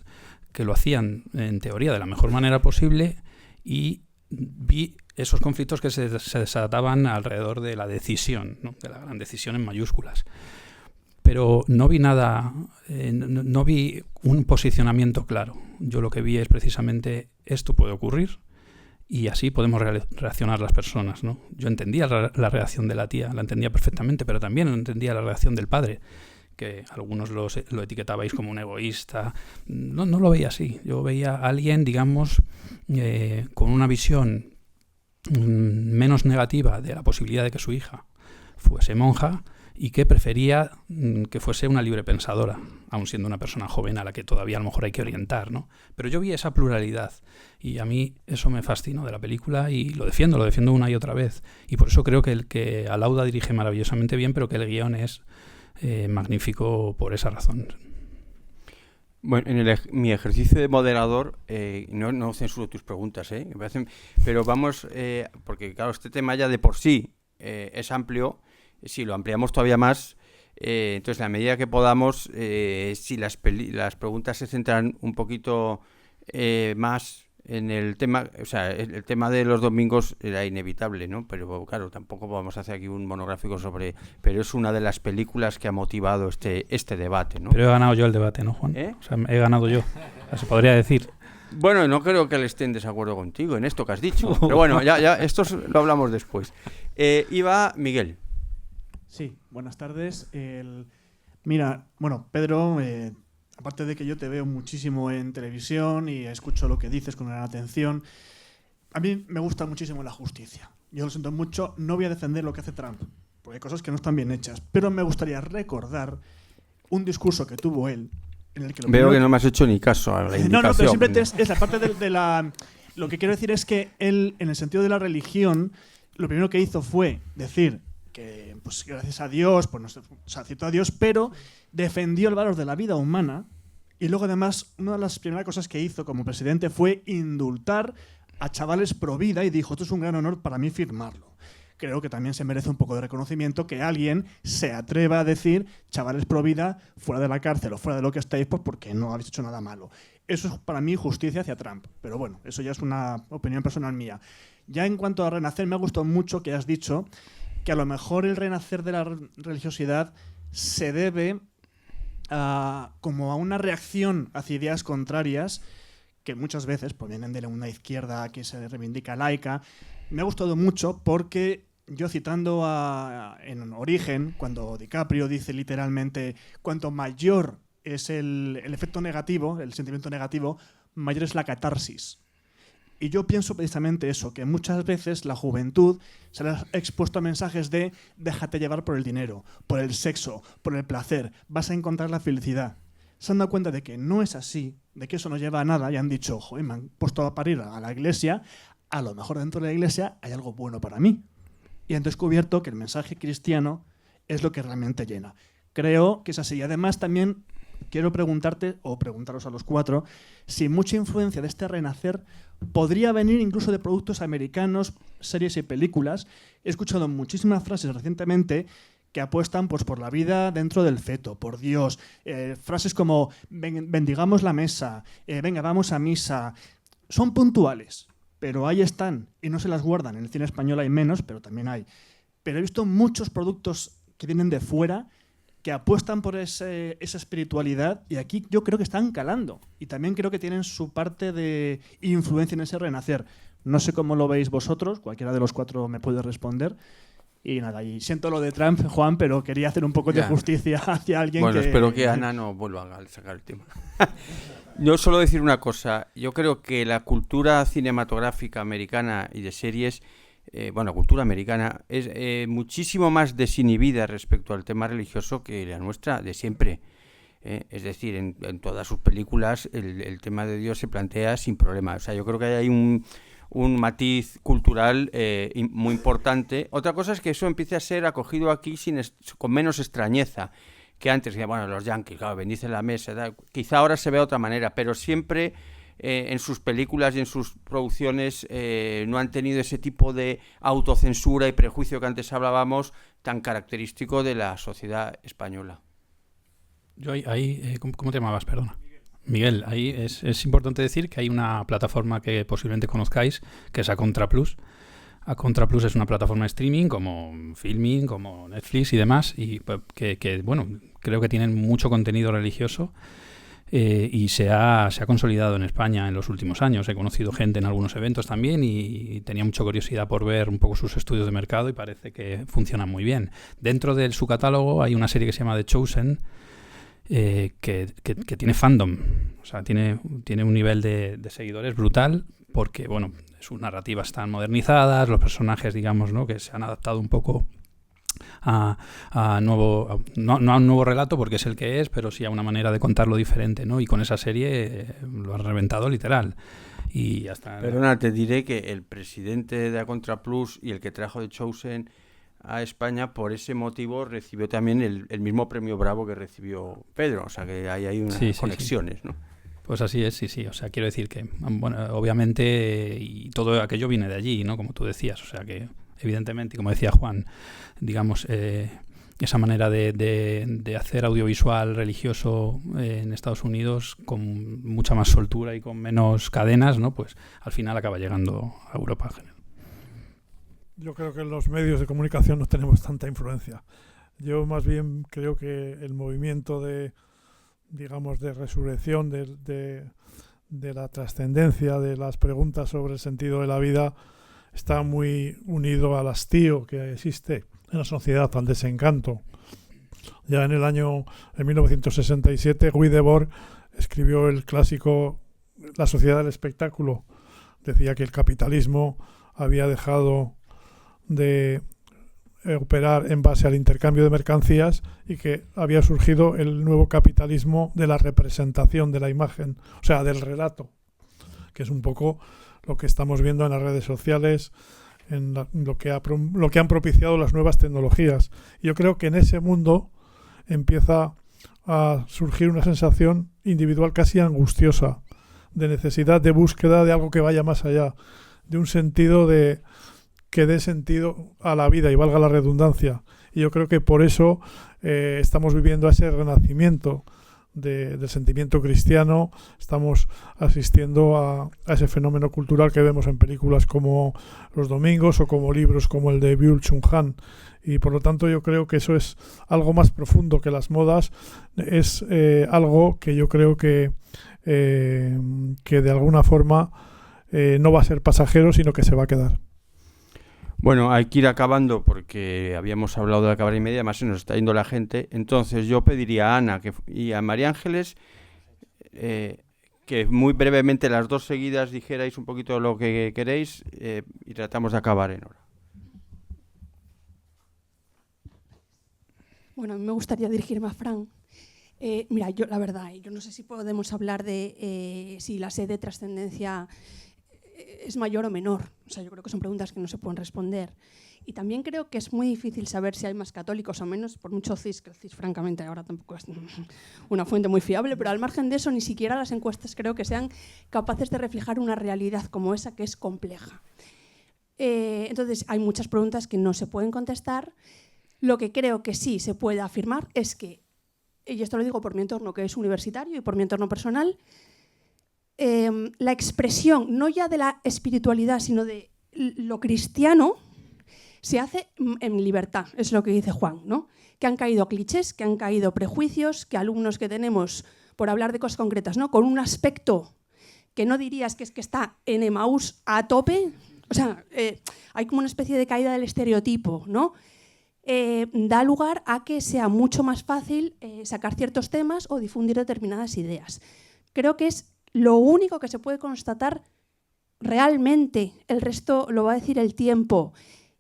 que lo hacían en teoría de la mejor manera posible, y vi esos conflictos que se desataban alrededor de la decisión, ¿no? De la gran decisión en mayúsculas. Pero no vi nada, no vi un posicionamiento claro. Yo lo que vi es precisamente esto puede ocurrir y así podemos reaccionar las personas, ¿no? Yo entendía la reacción de la tía, la entendía perfectamente, pero también entendía la reacción del padre, que algunos lo etiquetabais como un egoísta. No lo veía así. Yo veía a alguien, digamos, con una visión menos negativa de la posibilidad de que su hija fuese monja y que prefería que fuese una libre pensadora, aun siendo una persona joven a la que todavía a lo mejor hay que orientar, ¿no? Pero yo vi esa pluralidad y a mí eso me fascinó de la película y lo defiendo una y otra vez. Y por eso creo que Lauda dirige maravillosamente bien, pero que el guión es magnífico por esa razón. Bueno, en mi ejercicio de moderador, no censuro tus preguntas, pero vamos, porque claro, este tema ya de por sí es amplio. Si lo ampliamos todavía más, entonces a medida que podamos, si las preguntas se centran un poquito más en el tema, o sea, el tema de los domingos era inevitable, ¿no? Pero claro, tampoco podemos hacer aquí un monográfico pero es una de las películas que ha motivado este debate, ¿no? Pero he ganado yo el debate, ¿no, Juan? O sea, he ganado yo, se podría decir. Bueno, no creo que él esté en desacuerdo contigo en esto que has dicho, pero bueno, ya esto lo hablamos después. Iba Miguel. Sí, buenas tardes. Mira, bueno, Pedro, aparte de que yo te veo muchísimo en televisión y escucho lo que dices con gran atención, a mí me gusta muchísimo la justicia. Yo lo siento mucho, no voy a defender lo que hace Trump, porque hay cosas que no están bien hechas, pero me gustaría recordar un discurso que tuvo él, en el que veo que no me has hecho ni caso a la indicación. No, pero simplemente es la parte de la... Lo que quiero decir es que él, en el sentido de la religión, lo primero que hizo fue decir que pues gracias a Dios, pues citó a Dios, pero defendió el valor de la vida humana y Y luego, además, una de las primeras cosas que hizo como presidente fue indultar a chavales pro vida y dijo, esto es un gran honor para mí firmarlo. Creo que también se merece un poco de reconocimiento que alguien se atreva a decir, chavales pro vida, fuera de la cárcel o fuera de lo que estáis, pues porque no habéis hecho nada malo. Eso es para mí justicia hacia Trump. Pero bueno, eso ya es una opinión personal mía. Ya en cuanto a renacer, me ha gustado mucho que has dicho que a lo mejor el renacer de la religiosidad se debe como a una reacción hacia ideas contrarias que muchas veces provienen de una izquierda que se reivindica laica. Me ha gustado mucho porque yo citando en Origen, cuando DiCaprio dice literalmente cuanto mayor es el efecto negativo, el sentimiento negativo, mayor es la catarsis. Y yo pienso precisamente eso, que muchas veces la juventud se le ha expuesto a mensajes de déjate llevar por el dinero, por el sexo, por el placer, vas a encontrar la felicidad. Se han dado cuenta de que no es así, de que eso no lleva a nada y han dicho, joder, me han puesto a parir a la iglesia, a lo mejor dentro de la iglesia hay algo bueno para mí. Y han descubierto que el mensaje cristiano es lo que realmente llena. Creo que es así. Y además también quiero preguntarte, o preguntaros a los cuatro, si mucha influencia de este renacer podría venir incluso de productos americanos, series y películas. He escuchado muchísimas frases recientemente que apuestan pues, por la vida dentro del feto, por Dios. Frases como bendigamos la mesa, venga, vamos a misa. Son puntuales, pero ahí están y no se las guardan. En el cine español hay menos, pero también hay. Pero he visto muchos productos que vienen de fuera que apuestan por esa espiritualidad y aquí yo creo que están calando. Y también creo que tienen su parte de influencia en ese renacer. No sé cómo lo veis vosotros, cualquiera de los cuatro me puede responder. Y nada, y siento lo de Trump, Juan, pero quería hacer un poco de justicia hacia alguien bueno, que... espero que Ana no vuelva a sacar el tema. Yo solo decir una cosa. Yo creo que la cultura cinematográfica americana y de series, cultura americana, es muchísimo más desinhibida respecto al tema religioso que la nuestra de siempre. Es decir, en todas sus películas el tema de Dios se plantea sin problema. O sea, yo creo que hay un matiz cultural muy importante. Otra cosa es que eso empiece a ser acogido aquí con menos extrañeza que antes. Bueno, los yanquis, claro, bendicen la mesa. Quizá ahora se vea de otra manera, pero siempre en sus películas y en sus producciones no han tenido ese tipo de autocensura y prejuicio que antes hablábamos, tan característico de la sociedad española. Yo ahí ¿cómo te llamabas? Perdona. Miguel, ahí es importante decir que hay una plataforma que posiblemente conozcáis, que es Acontra Plus. Acontra Plus es una plataforma de streaming como Filmin, como Netflix y demás, y que bueno, creo que tienen mucho contenido religioso y se ha consolidado en España en los últimos años. He conocido gente en algunos eventos también y tenía mucha curiosidad por ver un poco sus estudios de mercado y parece que funcionan muy bien. Dentro de su catálogo hay una serie que se llama The Chosen, que tiene fandom, o sea, tiene un nivel de seguidores brutal porque, bueno, sus narrativas están modernizadas, los personajes, digamos, ¿no?, que se han adaptado un poco no a un nuevo relato porque es el que es, pero sí a una manera de contarlo diferente, ¿no? Y con esa serie lo han reventado literal. Y hasta... Perdona, te diré que el presidente de Acontra Plus y el que trajo The Chosen a España, por ese motivo recibió también el mismo premio Bravo que recibió Pedro, o sea que hay unas conexiones, sí. ¿No? Pues así es, sí, o sea, quiero decir que, bueno, obviamente, y todo aquello viene de allí, ¿no?, como tú decías, o sea que, evidentemente, y como decía Juan, digamos, esa manera de hacer audiovisual religioso en Estados Unidos con mucha más soltura y con menos cadenas, ¿no?, pues al final acaba llegando a Europa en general. Yo creo que en los medios de comunicación no tenemos tanta influencia. Yo más bien creo que el movimiento de resurrección, de la trascendencia, de las preguntas sobre el sentido de la vida, está muy unido al hastío que existe en la sociedad, al desencanto. Ya en 1967, Guy Debord escribió el clásico La sociedad del espectáculo. Decía que el capitalismo había dejado de operar en base al intercambio de mercancías y que había surgido el nuevo capitalismo de la representación de la imagen, o sea, del relato, que es un poco lo que estamos viendo en las redes sociales, en lo que han propiciado las nuevas tecnologías. Y yo creo que en ese mundo empieza a surgir una sensación individual casi angustiosa, de necesidad de búsqueda de algo que vaya más allá, de un sentido que dé sentido a la vida y valga la redundancia. Y yo creo que por eso estamos viviendo a ese renacimiento del sentimiento cristiano, estamos asistiendo a ese fenómeno cultural que vemos en películas como Los Domingos o como libros como el de Byul-Chul Han. Y por lo tanto yo creo que eso es algo más profundo que las modas, es algo que yo creo que de alguna forma no va a ser pasajero, sino que se va a quedar. Bueno, hay que ir acabando porque habíamos hablado de acabar y media, además se nos está yendo la gente. Entonces yo pediría a Ana y a María Ángeles que muy brevemente las dos seguidas dijerais un poquito lo que queréis y tratamos de acabar en hora. Bueno, a mí me gustaría dirigirme a Fran. Mira, yo la verdad, yo no sé si podemos hablar de si la sed de trascendencia es mayor o menor. O sea, yo creo que son preguntas que no se pueden responder. Y también creo que es muy difícil saber si hay más católicos o menos, por mucho CIS, que el CIS francamente ahora tampoco es una fuente muy fiable, pero al margen de eso ni siquiera las encuestas creo que sean capaces de reflejar una realidad como esa que es compleja. Entonces hay muchas preguntas que no se pueden contestar. Lo que creo que sí se puede afirmar es que, y esto lo digo por mi entorno que es universitario y por mi entorno personal, la expresión no ya de la espiritualidad sino de lo cristiano se hace en libertad, es lo que dice Juan, ¿no? Que han caído clichés, que han caído prejuicios, que alumnos que tenemos, por hablar de cosas concretas, ¿no? Con un aspecto que no dirías que es que está en Emaús a tope, o sea, hay como una especie de caída del estereotipo, ¿no? Da lugar a que sea mucho más fácil sacar ciertos temas o difundir determinadas ideas. Creo que es lo único que se puede constatar realmente, el resto lo va a decir el tiempo,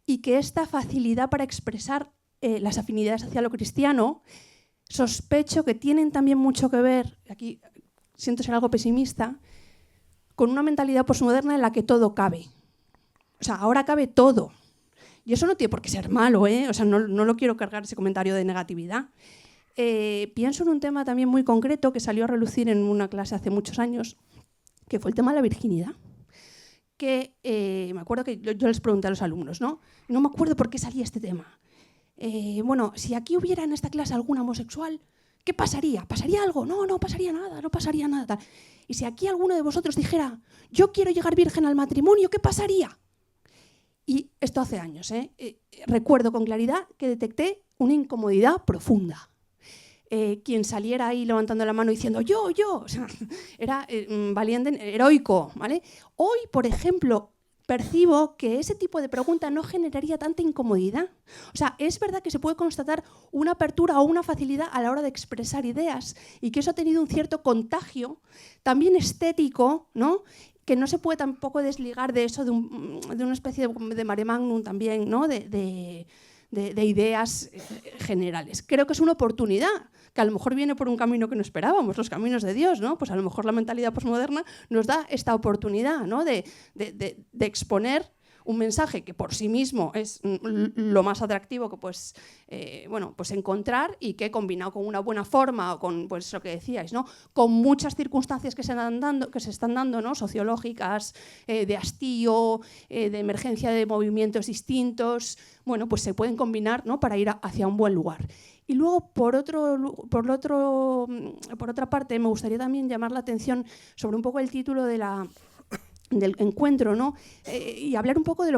y que esta facilidad para expresar las afinidades hacia lo cristiano, sospecho que tienen también mucho que ver, aquí siento ser algo pesimista, con una mentalidad posmoderna en la que todo cabe. O sea, ahora cabe todo. Y eso no tiene por qué ser malo, ¿eh? O sea, no lo quiero cargar ese comentario de negatividad. Pienso en un tema también muy concreto que salió a relucir en una clase hace muchos años, que fue el tema de la virginidad. Que me acuerdo que yo les pregunté a los alumnos, ¿no? No me acuerdo por qué salía este tema. Bueno, si aquí hubiera en esta clase algún homosexual, ¿qué pasaría? ¿Pasaría algo? No, no pasaría nada, no pasaría nada. Tal. Y si aquí alguno de vosotros dijera, yo quiero llegar virgen al matrimonio, ¿qué pasaría? Y esto hace años, recuerdo con claridad que detecté una incomodidad profunda. Quien saliera ahí levantando la mano diciendo yo, o sea, era valiente, heroico, ¿vale? Hoy, por ejemplo, percibo que ese tipo de pregunta no generaría tanta incomodidad. O sea, es verdad que se puede constatar una apertura o una facilidad a la hora de expresar ideas y que eso ha tenido un cierto contagio, también estético, ¿no? Que no se puede tampoco desligar de eso, de una especie de mare magnum también, ¿no? de ideas generales. Creo que es una oportunidad, que a lo mejor viene por un camino que no esperábamos, los caminos de Dios, ¿no? Pues a lo mejor la mentalidad posmoderna nos da esta oportunidad, ¿no? de exponer un mensaje que por sí mismo es lo más atractivo que pues encontrar, y que combinado con una buena forma o con pues lo que decíais, ¿no? Con muchas circunstancias que se están dando, ¿no? Sociológicas, de hastío, de emergencia de movimientos distintos, bueno, pues se pueden combinar, ¿no? Para ir hacia un buen lugar. Y luego, por otra parte, me gustaría también llamar la atención sobre un poco el título del encuentro, ¿no? Y hablar un poco de lo